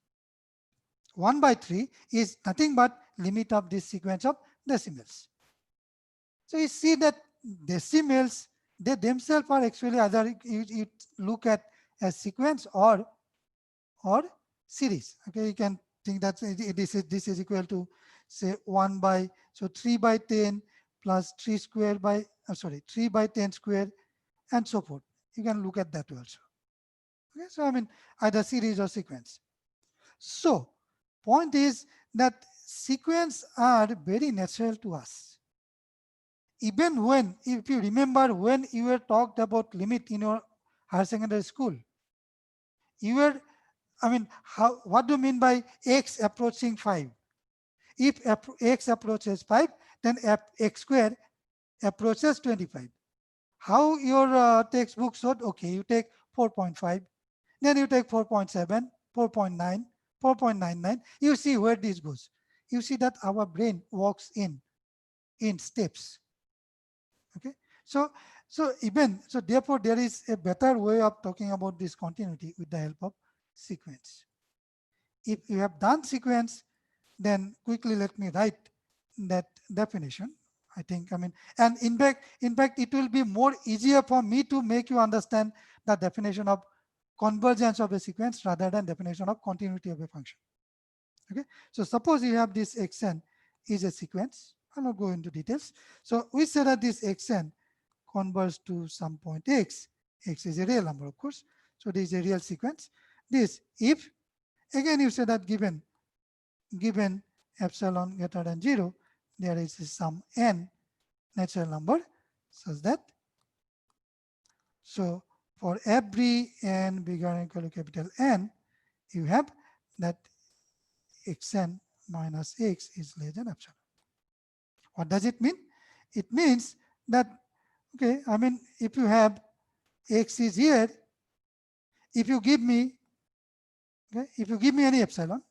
1 by 3 is nothing but limit of this sequence of decimals. So you see that decimals, they themselves are actually either you look at as sequence or series. Okay, you can think that this is equal to say 1 by, so 3 by 10 plus 3 square by 3 by 10 square and so forth. You can look at that also. Okay, so I mean either series or sequence. So point is that sequence are very natural to us. Even when, if you remember, when you were talked about limit in your higher secondary school, you were, I mean, what do you mean by x approaching 5? If x approaches 5, then x square approaches 25. How your textbook showed? Okay, you take 4.5, then you take 4.7, 4.9, 4.99. You see where this goes. You see that our brain works in steps. Okay, so therefore there is a better way of talking about this continuity with the help of sequence. If you have done sequence, then quickly let me write that definition. I think, I mean, and in fact, it will be more easier for me to make you understand the definition of convergence of a sequence rather than definition of continuity of a function. Okay, so suppose you have this xn is a sequence. I'll not go into details. So we say that this xn converges to some point x. X is a real number, of course. So this is a real sequence. This, if again you say that given epsilon greater than 0, there is some n natural number such that, so for every n bigger than or equal to capital N, you have that xn minus x is less than epsilon. What does it mean? It means that, okay, I mean, if you have x is here, if you give me, okay, if you give me any epsilon,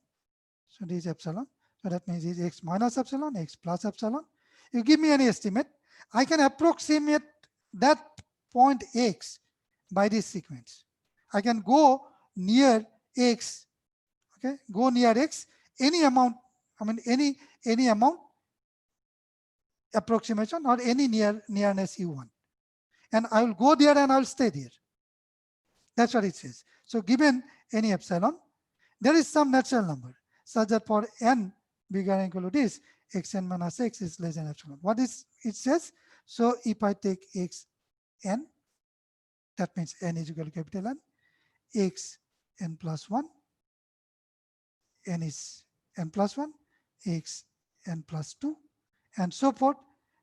so this is epsilon, so that means it's x minus epsilon, x plus epsilon. You give me any estimate, I can approximate that point x by this sequence. I can go near x, okay, go near x, any amount, I mean any amount approximation or any nearness you want. And I will go there and I will stay there. That's what it says. So given any epsilon, there is some natural number such that for n bigger than equal to this, xn minus x is less than epsilon. What is it says? So if I take x n, that means n is equal to capital N, x n plus 1, n is n plus 1, x n plus 2, and so forth.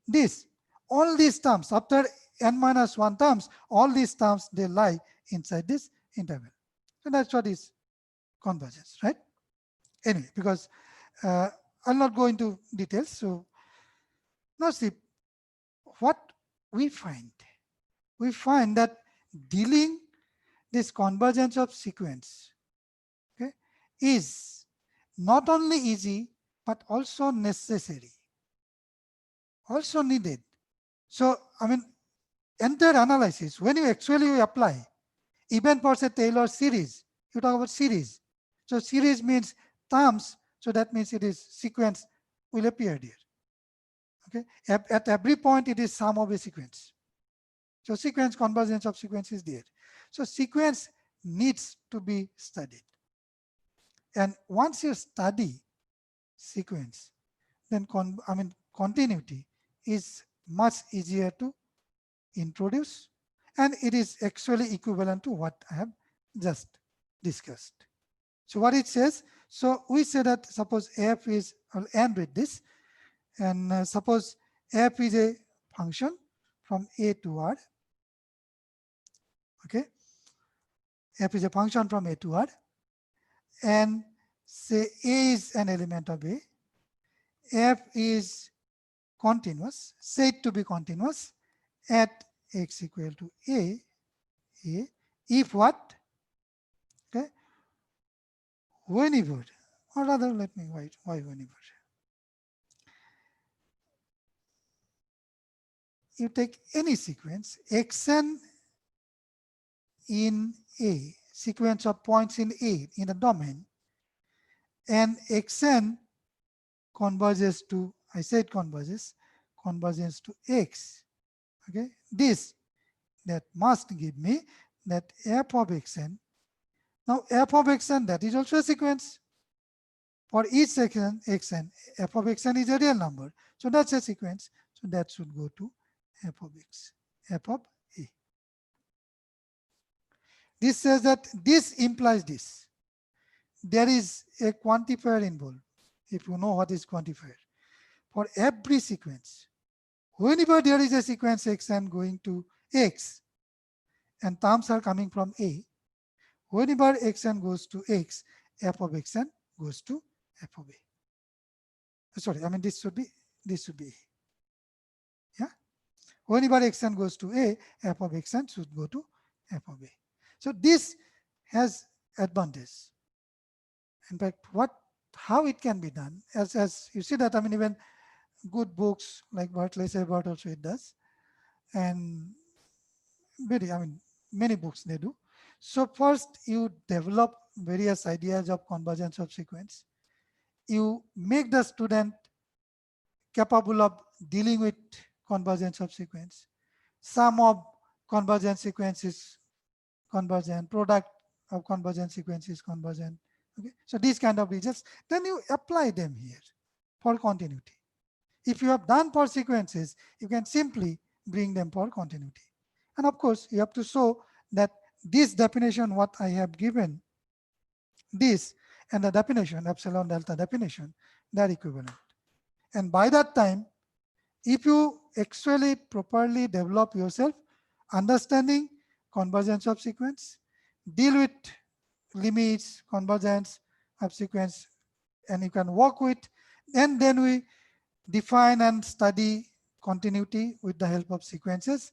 This, all these terms, after n minus 1 terms, all these terms, they lie inside this interval. So that's what is convergence, right? Anyway, because I'll not go into details. So now see what we find. We find that dealing this convergence of sequence, okay, is not only easy but also necessary, also needed. So I mean, entire analysis, when you actually apply, even for say Taylor series, you talk about series. So series means terms, so that means it is sequence will appear there. Okay, at every point it is sum of a sequence. So sequence, convergence of sequence is there. So sequence needs to be studied. And once you study sequence, then continuity is much easier to introduce, and it is actually equivalent to what I have just discussed. So what it says, so we say that suppose f is, I'll end with this, and suppose f is a function from a to r. Okay, f is a function from a to r, and say a is an element of a, f is continuous, said to be continuous, at x equal to a, if what? Okay, whenever, or rather, let me write why whenever. You take any sequence, xn in a, sequence of points in a in a domain, and xn converges to, I said converges to x. Okay, this that must give me that f of xn. Now f of xn, that is also a sequence. For each section xn, f of xn is a real number, so that's a sequence. So that should go to f of x, f of a. This says that this implies this. There is a quantifier involved. If you know what is quantifier, for every sequence, whenever there is a sequence xn going to x and terms are coming from a, whenever xn goes to x, f of xn goes to f of a. Sorry, I mean this should be a. Yeah. Whenever xn goes to a, f of xn should go to f of a. So this has advantage. In fact, how it can be done, as you see that, I mean, even good books like Bartley's Ebert also it does, and many books they do. So first you develop various ideas of convergence of sequence. You make the student capable of dealing with convergence of sequence. Sum of convergent sequence is convergent, product of convergent sequence is convergent. Okay, so these kind of results, then you apply them here for continuity. If you have done for sequences, you can simply bring them for continuity. And of course, you have to show that this definition, what I have given, this and the definition, epsilon delta definition, they are equivalent. And by that time, if you actually properly develop yourself, understanding convergence of sequence, deal with limits, convergence of sequence, and you can work with, and then we define and study continuity with the help of sequences.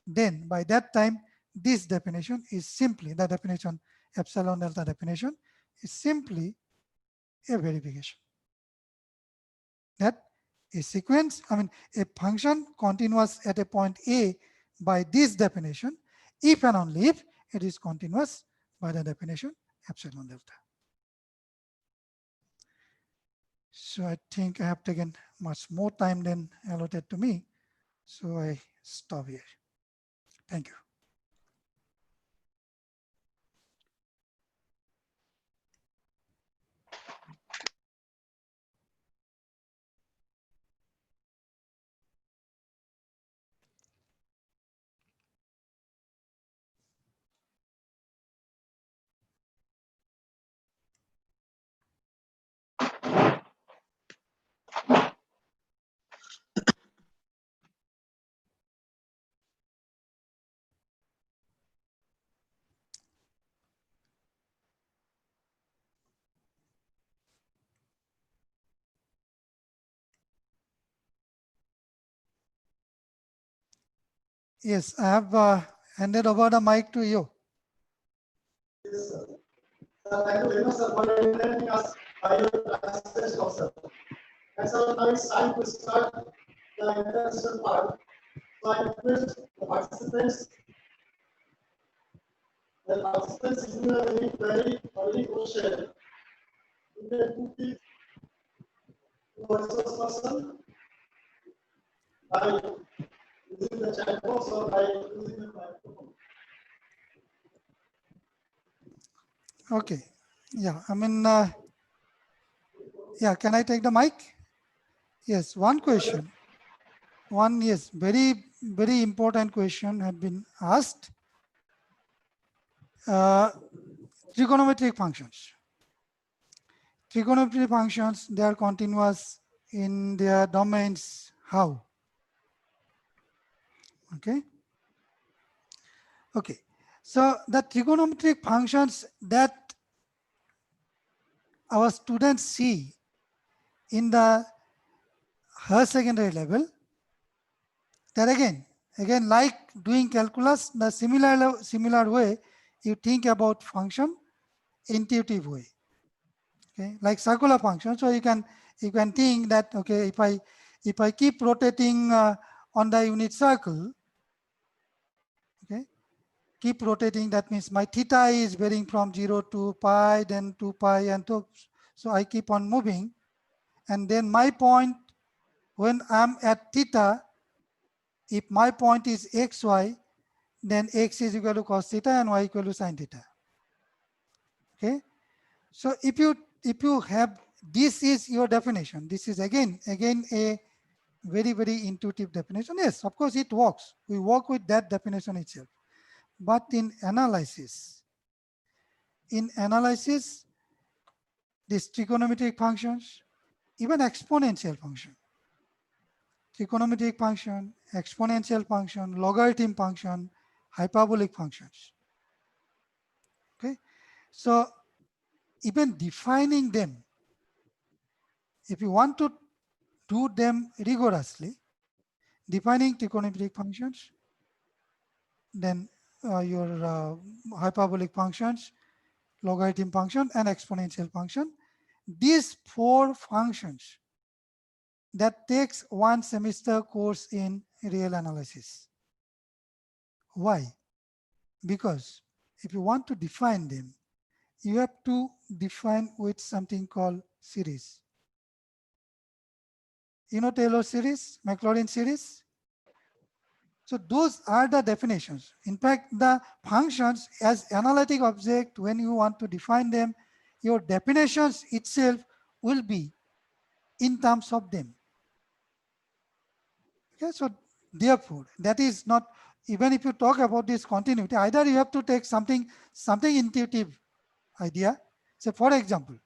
Then by that time, this definition is simply, the definition, epsilon delta definition, is simply a verification that a sequence, I mean, a function continuous at a point A by this definition, if and only if it is continuous by the definition epsilon delta. So I think I have taken much more time than allotted to me. So I stop here. Thank you. Yes, I have handed over the mic to you. Yes, sir. Thank you very much, sir, for letting us participate also. And so now it's time to start the introduction part. So I request the participants if you have any query or any question, you can put it to our resource person by using the chat box or by using the microphone. Okay. Yeah, I mean, yeah, can I take the mic? Yes, one question. One, yes, very, very important question had been asked. Trigonometric functions. Trigonometric functions, they are continuous in their domains. How? Okay. Okay. So the trigonometric functions that our students see in the higher secondary level, that again, Again, like doing calculus, the similar way, you think about function intuitive way. Okay, like circular function. So you can think that, okay, if I keep rotating on the unit circle, okay, keep rotating, that means my theta is varying from 0 to pi, then 2 pi, and so I keep on moving, and then my point when I'm at theta, if my point is xy, then x is equal to cos theta and y equal to sin theta. Okay, so if you have, this is your definition, this is again a very intuitive definition. Yes, of course it works, we work with that definition itself. But in analysis, these trigonometric functions, even exponential function, trigonometric function, exponential function, logarithm function, hyperbolic functions. Okay, so even defining them, if you want to do them rigorously, defining trigonometric functions, then your hyperbolic functions, logarithm function, and exponential function, these four functions that takes one semester course in real analysis. Why? Because if you want to define them, you have to define with something called series. You know Taylor series, Maclaurin series? So those are the definitions. In fact, the functions as analytic object, when you want to define them, your definitions itself will be in terms of them. Okay, so therefore, that is not, even if you talk about this continuity, either you have to take something intuitive idea. So for example,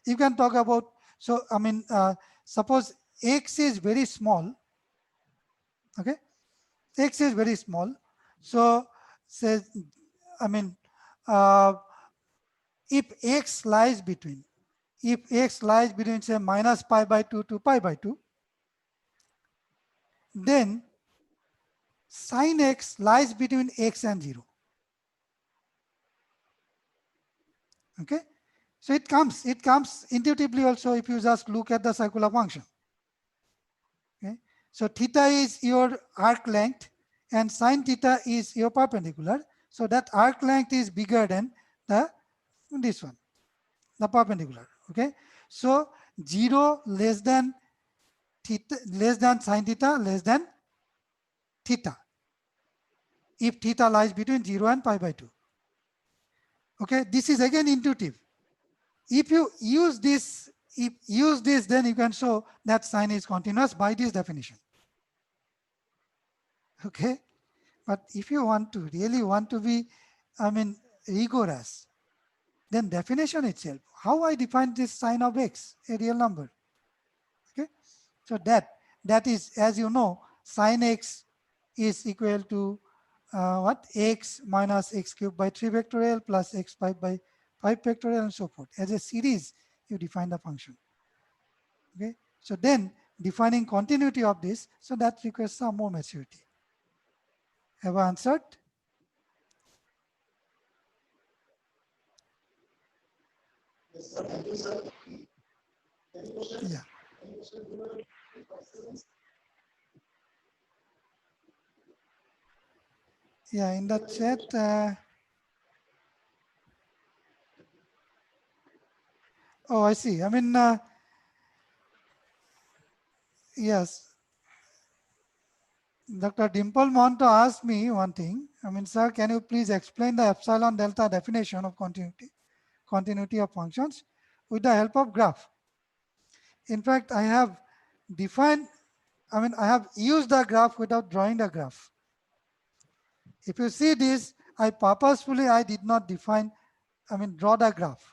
you can talk about, so I mean, suppose x is very small, okay? X is very small. So say, I mean, uh, if x lies between, say minus pi by 2 to pi by 2, then sin x lies between x and 0. Okay, so it comes intuitively also if you just look at the circular function. Okay, so theta is your arc length and sin theta is your perpendicular. So that arc length is bigger than this one, the perpendicular. Okay, so 0 less than theta, less than sin theta, less than theta, if theta lies between 0 and pi by 2. Okay, this is again intuitive. If you use this, then you can show that sine is continuous by this definition. Okay, but if you really want to be, I mean, rigorous, then definition itself, how I define this sine of x, a real number. Okay, so that is, as you know, sine x is equal to what, x minus x cubed by 3 factorial plus x5 by 5 factorial and so forth. As a series, you define the function. Okay, so then defining continuity of this, so that requires some more maturity. Have I answered? Yes, sir. Thank you, sir. Any questions? Yeah. Any questions? Yeah, in the chat. Oh, I see. I mean, yes. Dr. Dimple want to ask me one thing. I mean, sir, can you please explain the epsilon delta definition of continuity of functions with the help of graph? In fact, I have defined, I have used the graph without drawing the graph. If you see this, I did not draw the graph.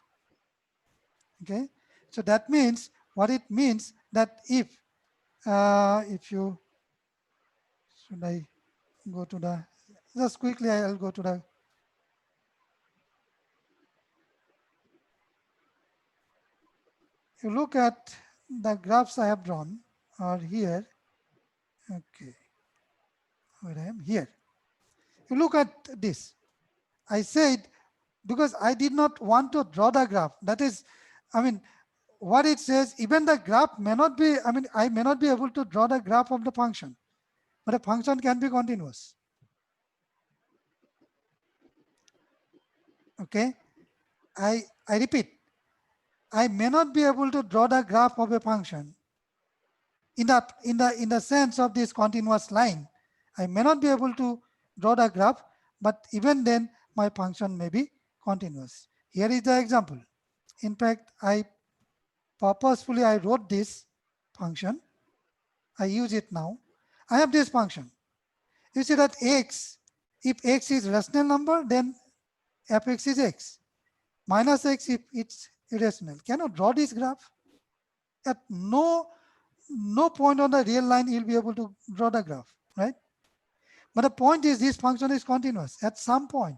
Okay, so that means, what it means, that if you, should I go to the, just quickly I'll go to the, you look at the graphs I have drawn are here. Okay, where I am here. You look at this. I said, because I did not want to draw the graph. That is, I mean, what it says, even the graph may not be, I mean, I may not be able to draw the graph of the function, but a function can be continuous. Okay. I repeat, I may not be able to draw the graph of a function in the sense of this continuous line. I may not be able to draw the graph, but even then my function may be continuous. Here is the example. In fact, I purposefully I wrote this function. I use it now. I have this function. You see that x, if x is rational number, then fx is x. Minus x if it's irrational. Can you draw this graph? At no point on the real line you'll be able to draw the graph, right? But the point is this function is continuous at some point.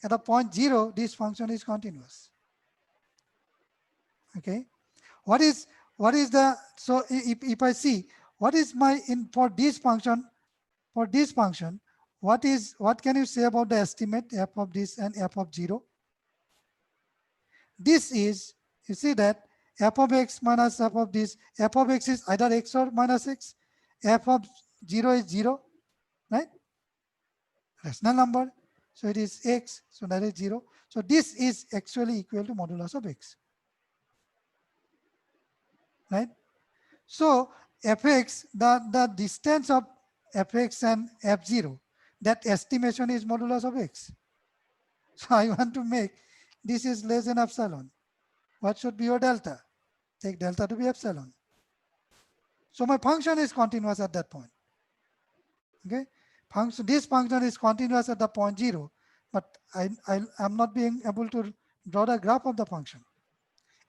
At a point 0, this function is continuous. Okay. What is the, so if I see what is my in for this function, what can you say about the estimate f of this and f of 0? This is, you see that f of x minus f of this, f of x is either x or minus x, f of 0 is 0, right? Rational number, so it is x, so that is 0. So this is actually equal to modulus of x, right? So fx, the distance of fx and f0, that estimation is modulus of x. So I want to make this is less than epsilon. What should be your delta? Take delta to be epsilon. So my function is continuous at that point. Okay, this function is continuous at the point 0, but I'm not being able to draw the graph of the function.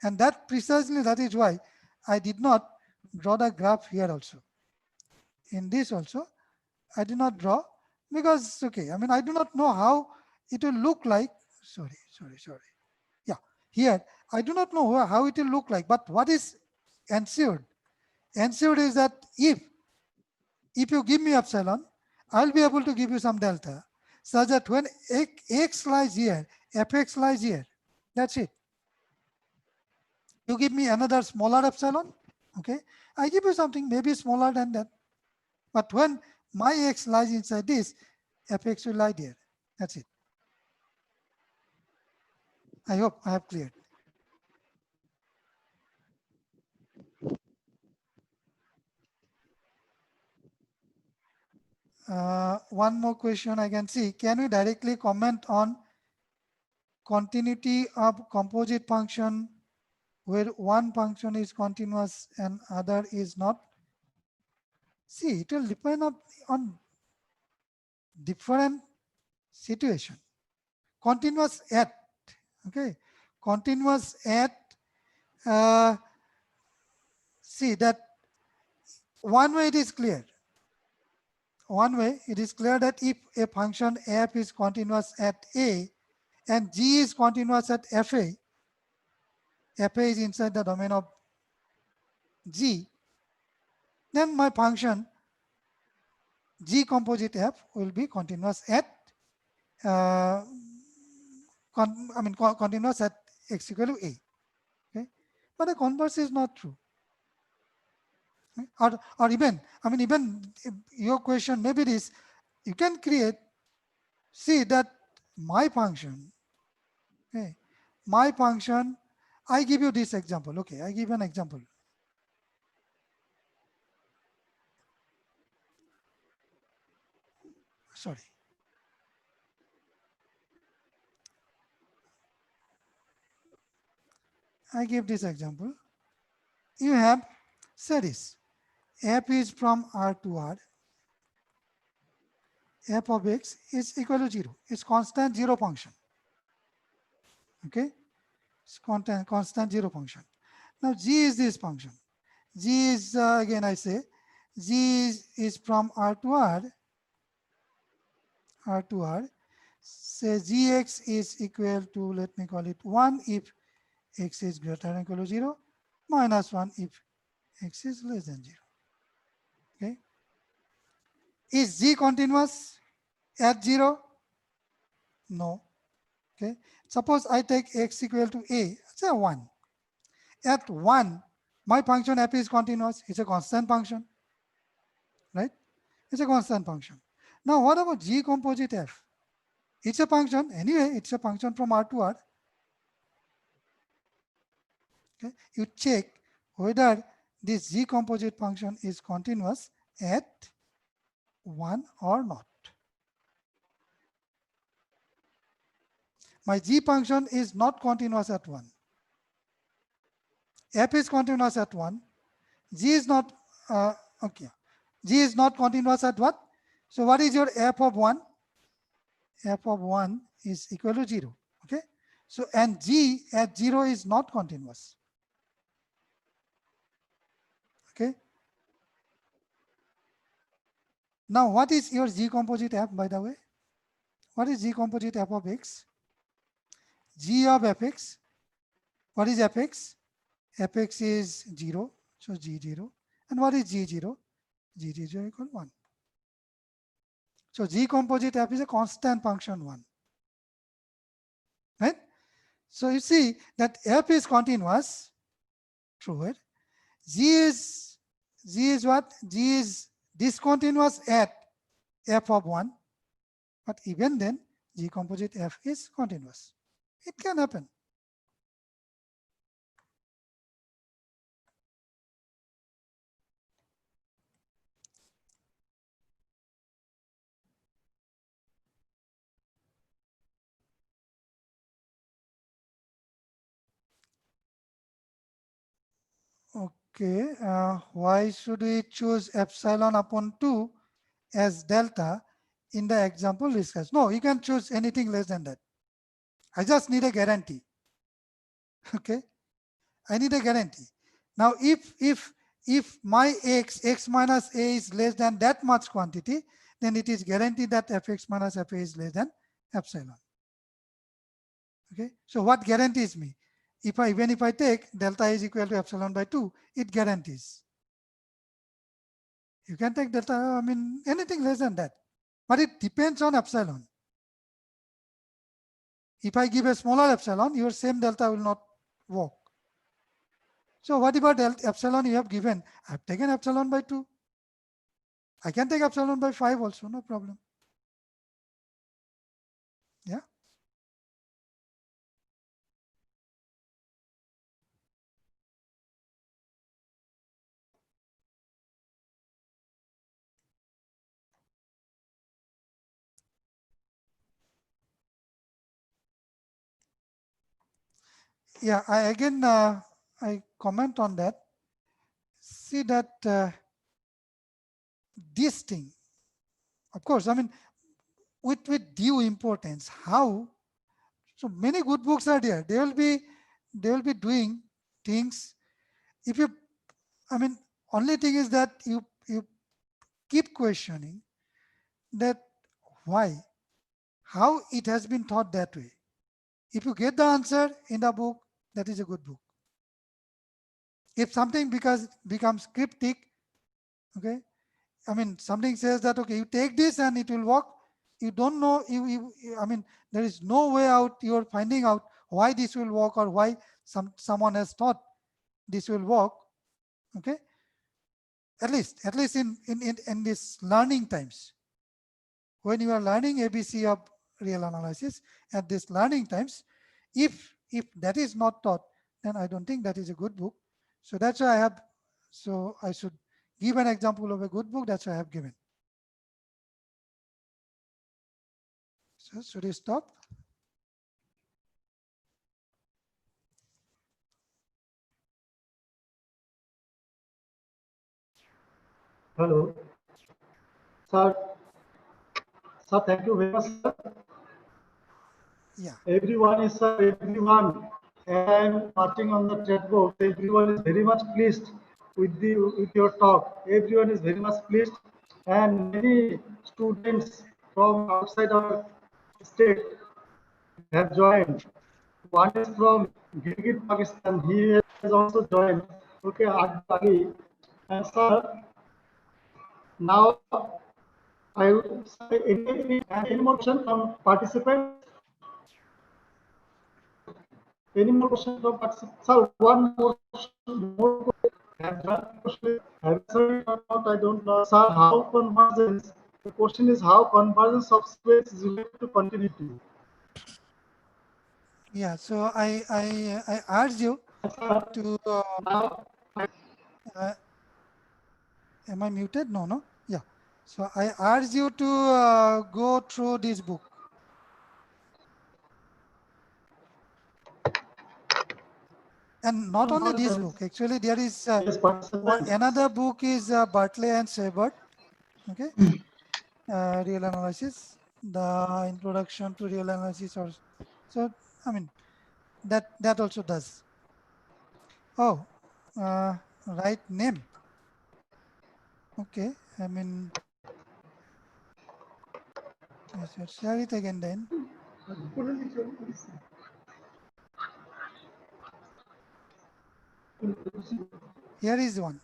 And that is why I did not draw the graph here also. In this also, I did not draw because, okay, I mean, I do not know how it will look like. Sorry. Yeah, here, I do not know how it will look like, but what is ensured? Ensured is that if you give me epsilon, I'll be able to give you some delta such that when x lies here, fx lies here. That's it. You give me another smaller epsilon, okay? I give you something maybe smaller than that. But when my x lies inside this, fx will lie there. That's it. I hope I have cleared. One more question I can see. Can we directly comment on continuity of composite function where one function is continuous and other is not? See, it will depend on different situation. Continuous at, okay, continuous at, see that one way it is clear. One way it is clear that if a function f is continuous at a and g is continuous at fa is inside the domain of g, then my function g composite f will be continuous at continuous at x equal to a. Okay, but the converse is not true. Okay? Or even, I mean, even your question maybe this, you can create, see that my function, okay, my function, I give you this example. Okay, I give an example. Sorry. I give this example. You have series. F is from R to R. F of x is equal to 0. It's constant 0 function. Okay? It's constant 0 function. Now g is this function. G is, again I say, g is from R to R. R to R. Say gx is equal to, let me call it 1 if x is greater than or equal to 0, minus 1 if x is less than 0. Okay. Is G continuous at 0? No. Okay. Suppose I take x equal to a, say 1. At 1, my function f is continuous. It's a constant function, right? It's a constant function. Now, what about G composite f? It's a function. Anyway, it's a function from R to R. Okay. You check whether this G composite function is continuous at 1 or not. My G function is not continuous at 1. F is continuous at 1. G is not, okay. G is not continuous at what? So what is your f of 1? F of 1 is equal to 0. Okay. So, and G at 0 is not continuous. Okay. Now, what is your G composite f, by the way? What is G composite f of x? G of fx. What is fx? Fx is 0. So, G0. And what is G0? G0 equal 1. So, G composite f is a constant function 1. Right? So, you see that f is continuous. True. Right? G is what? G is discontinuous at f of 1. But even then, G composite f is continuous. It can happen. Okay, why should we choose epsilon upon 2 as delta in the example discussed? No, you can choose anything less than that. I just need a guarantee. Okay, I need a guarantee. Now, if my x minus a is less than that much quantity, then it is guaranteed that fx minus fa is less than epsilon. Okay, so what guarantees me? Even if I take delta is equal to epsilon by 2, it guarantees. You can take delta, I mean, anything less than that, but it depends on epsilon. If I give a smaller epsilon, your same delta will not work. So whatever delta epsilon you have given, I've taken epsilon by 2. I can take epsilon by 5 also, no problem. Yeah. Yeah, I comment on that. See that this thing, of course, I mean, with due importance, how, so many good books are there. They will be doing things. If you, I mean, only thing is that you keep questioning that why, how it has been taught that way. If you get the answer in the book, that is a good book. If something becomes cryptic, okay, I mean, something says that, okay, you take this and it will work. You don't know, I mean, there is no way out. You're finding out why this will work or why someone has thought this will work. Okay. At least in this learning times, when you are learning ABC of real analysis at this learning times, if that is not taught, then I don't think that is a good book. So that's why I should give an example of a good book. That's why I have given. So should we stop? Hello. Sir, sir, thank you very much, sir. Yeah. Everyone is, sir, everyone. And I'm watching on the chat box. Everyone is very much pleased with your talk. Everyone is very much pleased, and many students from outside our state have joined. One is from Gilgit, Pakistan. He has also joined. Okay, Ali. And sir, now Any more question from participants? Any more question from participants? Sir, one more question. Answer or not, I don't know. Sir, how convergence? The question is how convergence of space is related to continuity. Yeah, so I urge you to. Am I muted? No, no. Yeah. So I urge you to go through this book. And not only this book, actually there is another book is Bartley and Sebert, okay, real analysis, the introduction to real analysis, or so. I mean that also does. Oh, right name. Okay, I mean I should share it again then. Here is one.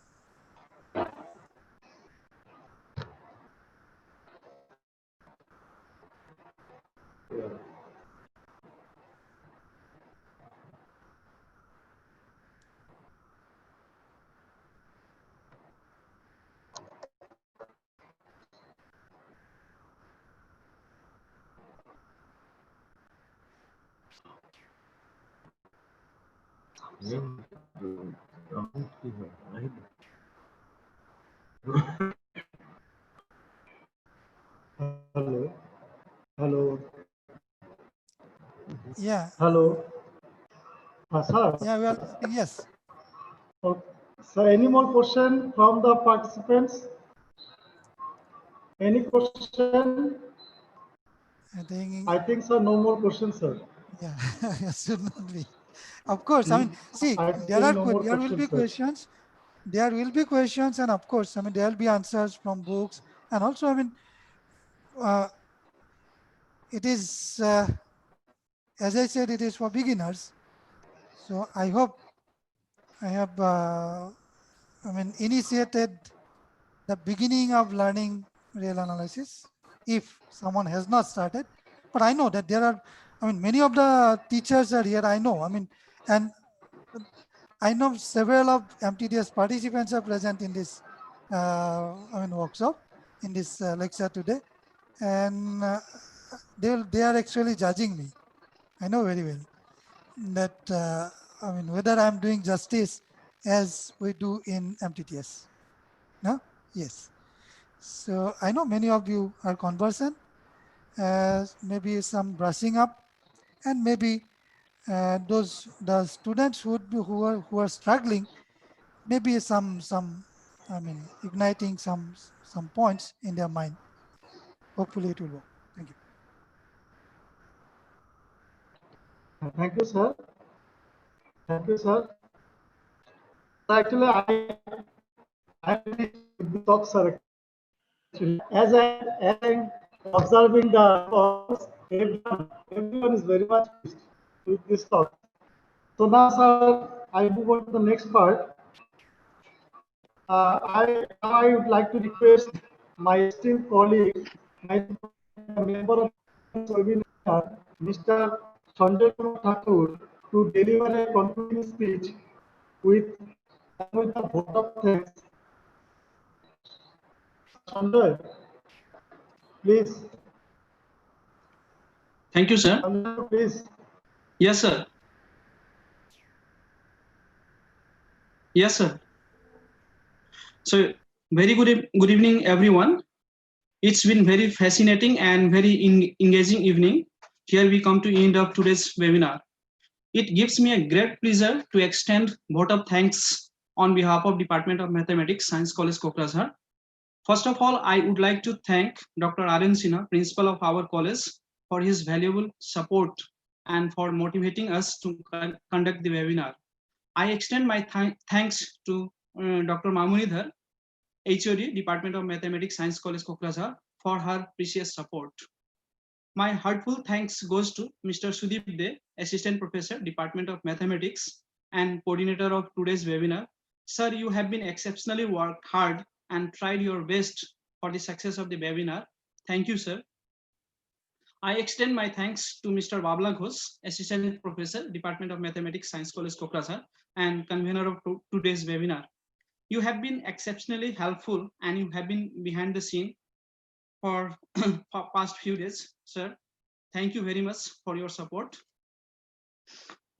Hello. Hello. Yeah. Hello. Sir. Yeah, we are listening. Yes. Okay. So any more question from the participants? Any question? I I think. think sir, no more questions, sir. Yeah, should not be. Of course, I mean, see, I there think are no more there will be questions, sir. questions, there will be questions, and of course, I mean, there will be answers from books, and also, I mean, uh, it is, as I said, it is for beginners. So I hope I have, I mean, initiated the beginning of learning real analysis. If someone has not started, but I know that there are, I mean, many of the teachers are here. I know, I mean, and I know several of MTDS participants are present in this, I mean, workshop, in this lecture today, and they are actually judging me. I know very well that, I mean, whether I'm doing justice as we do in MTTS. No? Yes. So I know many of you are conversant, maybe some brushing up, and maybe those the students who are struggling, maybe some I mean igniting some points in their mind. Hopefully it will work. Thank you. Thank you, sir. Thank you, sir. Actually, I really with the talk, sir. Actually, as I'm observing the course, everyone is very much pleased with this talk. So now, sir, I move on to the next part. I would like to request my esteemed colleague, my member of this webinar, Mr. Sanjay Kumar Thakur, to deliver a concluding speech with with a vote of thanks. Sanjay, please. Thank you, sir. Sanjay, please. Yes, sir. Yes, sir. So, very good evening, everyone. It's been very fascinating and very engaging evening. Here we come to end of today's webinar. It gives me a great pleasure to extend vote of thanks on behalf of Department of Mathematics, Science College, Kokrajhar. First of all, I would like to thank Dr. R.N. Sinha, principal of our college, for his valuable support and for motivating us to conduct the webinar. I extend my thanks to Dr. Mamunidhar, HOD, Department of Mathematics, Science College, Kokrajhar, for her precious support. My heartfelt thanks goes to Mr. Sudip De, Assistant Professor, Department of Mathematics, and coordinator of today's webinar. Sir, you have been exceptionally worked hard and tried your best for the success of the webinar. Thank you, sir. I extend my thanks to Mr. Babla Ghosh, Assistant Professor, Department of Mathematics, Science College, Kokrajhar, and convener of today's webinar. You have been exceptionally helpful and you have been behind the scene for past few days, sir. Thank you very much for your support.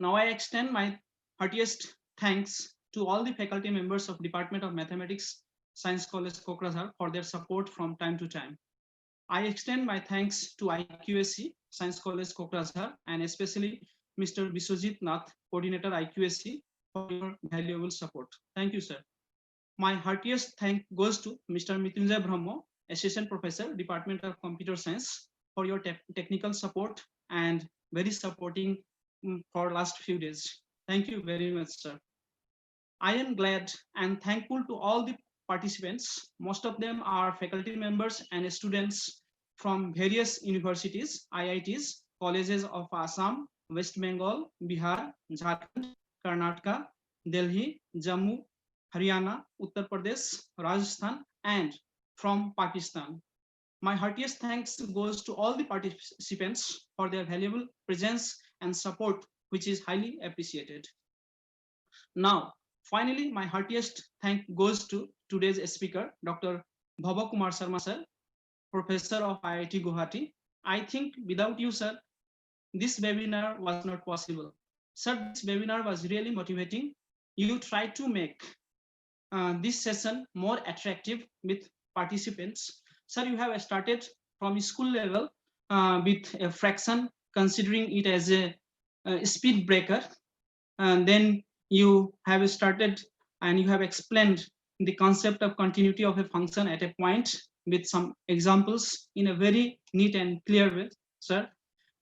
Now I extend my heartiest thanks to all the faculty members of Department of Mathematics, Science College, Kokrajhar for their support from time to time. I extend my thanks to IQSC, Science College, Kokrajhar, and especially Mr. Biswajit Nath, Coordinator IQSC, for your valuable support. Thank you, sir. My heartiest thank goes to Mr. Mrityunjay Brahmo, Assistant Professor, Department of Computer Science, for your technical support and very supporting for last few days. Thank you very much, sir. I am glad and thankful to all the participants. Most of them are faculty members and students from various universities, IITs, colleges of Assam, West Bengal, Bihar, Jharkhand, Karnataka, Delhi, Jammu, Haryana, Uttar Pradesh, Rajasthan, and from Pakistan. My heartiest thanks goes to all the participants for their valuable presence and support, which is highly appreciated. Now, finally, my heartiest thank goes to today's speaker, Dr. Bhava Kumar Sharma sir, Professor of IIT Guwahati. I think without you, sir, this webinar was not possible. Sir, this webinar was really motivating. You tried to make this session more attractive with participants. Sir, you have started from school level with a fraction, considering it as a speed breaker. And then you have started and you have explained the concept of continuity of a function at a point with some examples in a very neat and clear way, sir.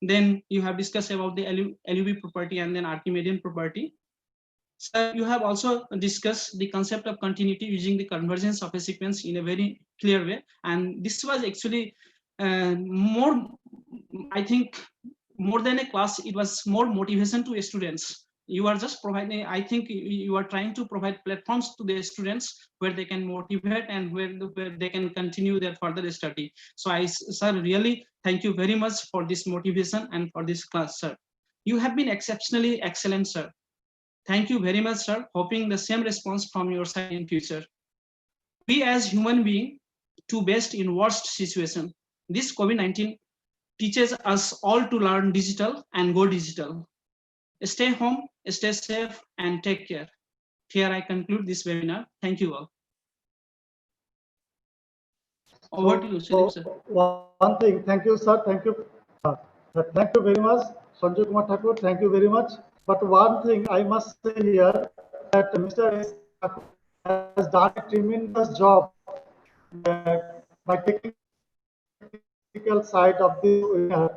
Then you have discussed about the LUV property and then Archimedean property. Sir, you have also discussed the concept of continuity using the convergence of a sequence in a very clear way. And this was actually more, I think, more than a class, it was more motivation to students. You are just providing, I think you are trying to provide platforms to the students where they can motivate and where they can continue their further study. So sir, really thank you very much for this motivation and for this class, sir. You have been exceptionally excellent, sir. Thank you very much, sir. Hoping the same response from your side in future. We as human beings do best in worst situation. This COVID-19 teaches us all to learn digital and go digital. Stay home, stay safe, and take care. Here I conclude this webinar. Thank you all. Over to you, Sudeep, sir. One thing, thank you, sir. Thank you. Thank you very much, Sanjay Kumar Thakur. Thank you very much. But one thing I must say here that Mr. S. Thakur has done a tremendous job by taking technical side of this webinar.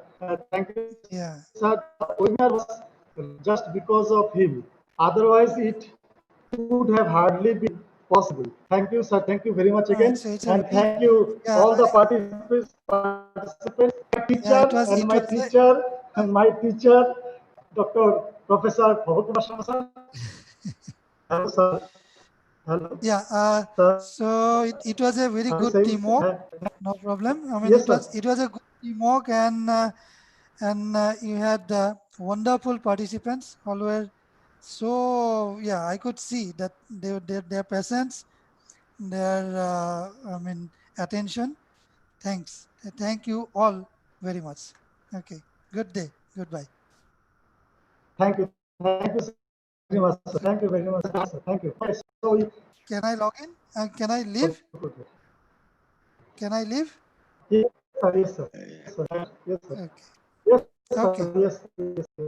Thank you, Yeah. sir. The webinar was just because of him. Otherwise, it would have hardly been possible. Thank you, sir. Thank you very much again. It's a And very, thank you, yeah, all the participants, my yeah, teacher and my teacher and my teacher, Dr. Professor Bhava Kumar Sharma sir. Hello, sir. Hello. yeah. Sir, So it was a very are you good saying? teamwork. No problem. I mean, Yes, sir. it was a good teamwork, and you had wonderful participants. All were so, yeah. I could see that their presence, their I mean attention. Thanks. Thank you all very much. Okay. Good day. Goodbye. Thank you. Thank you so very much, sir. Thank you very much, sir. Thank you. So, Can I log in? Can I leave? Can I leave? yes, sir. Yes, sir. Yes, sir. Yes, sir. Okay. Yes, Okay. sir. Yes, yes, yes.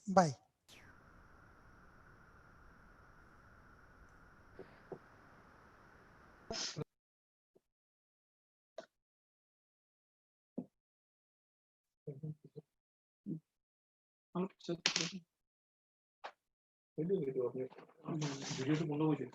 Bye. ভিডিওটো বন্ধ করে দিন।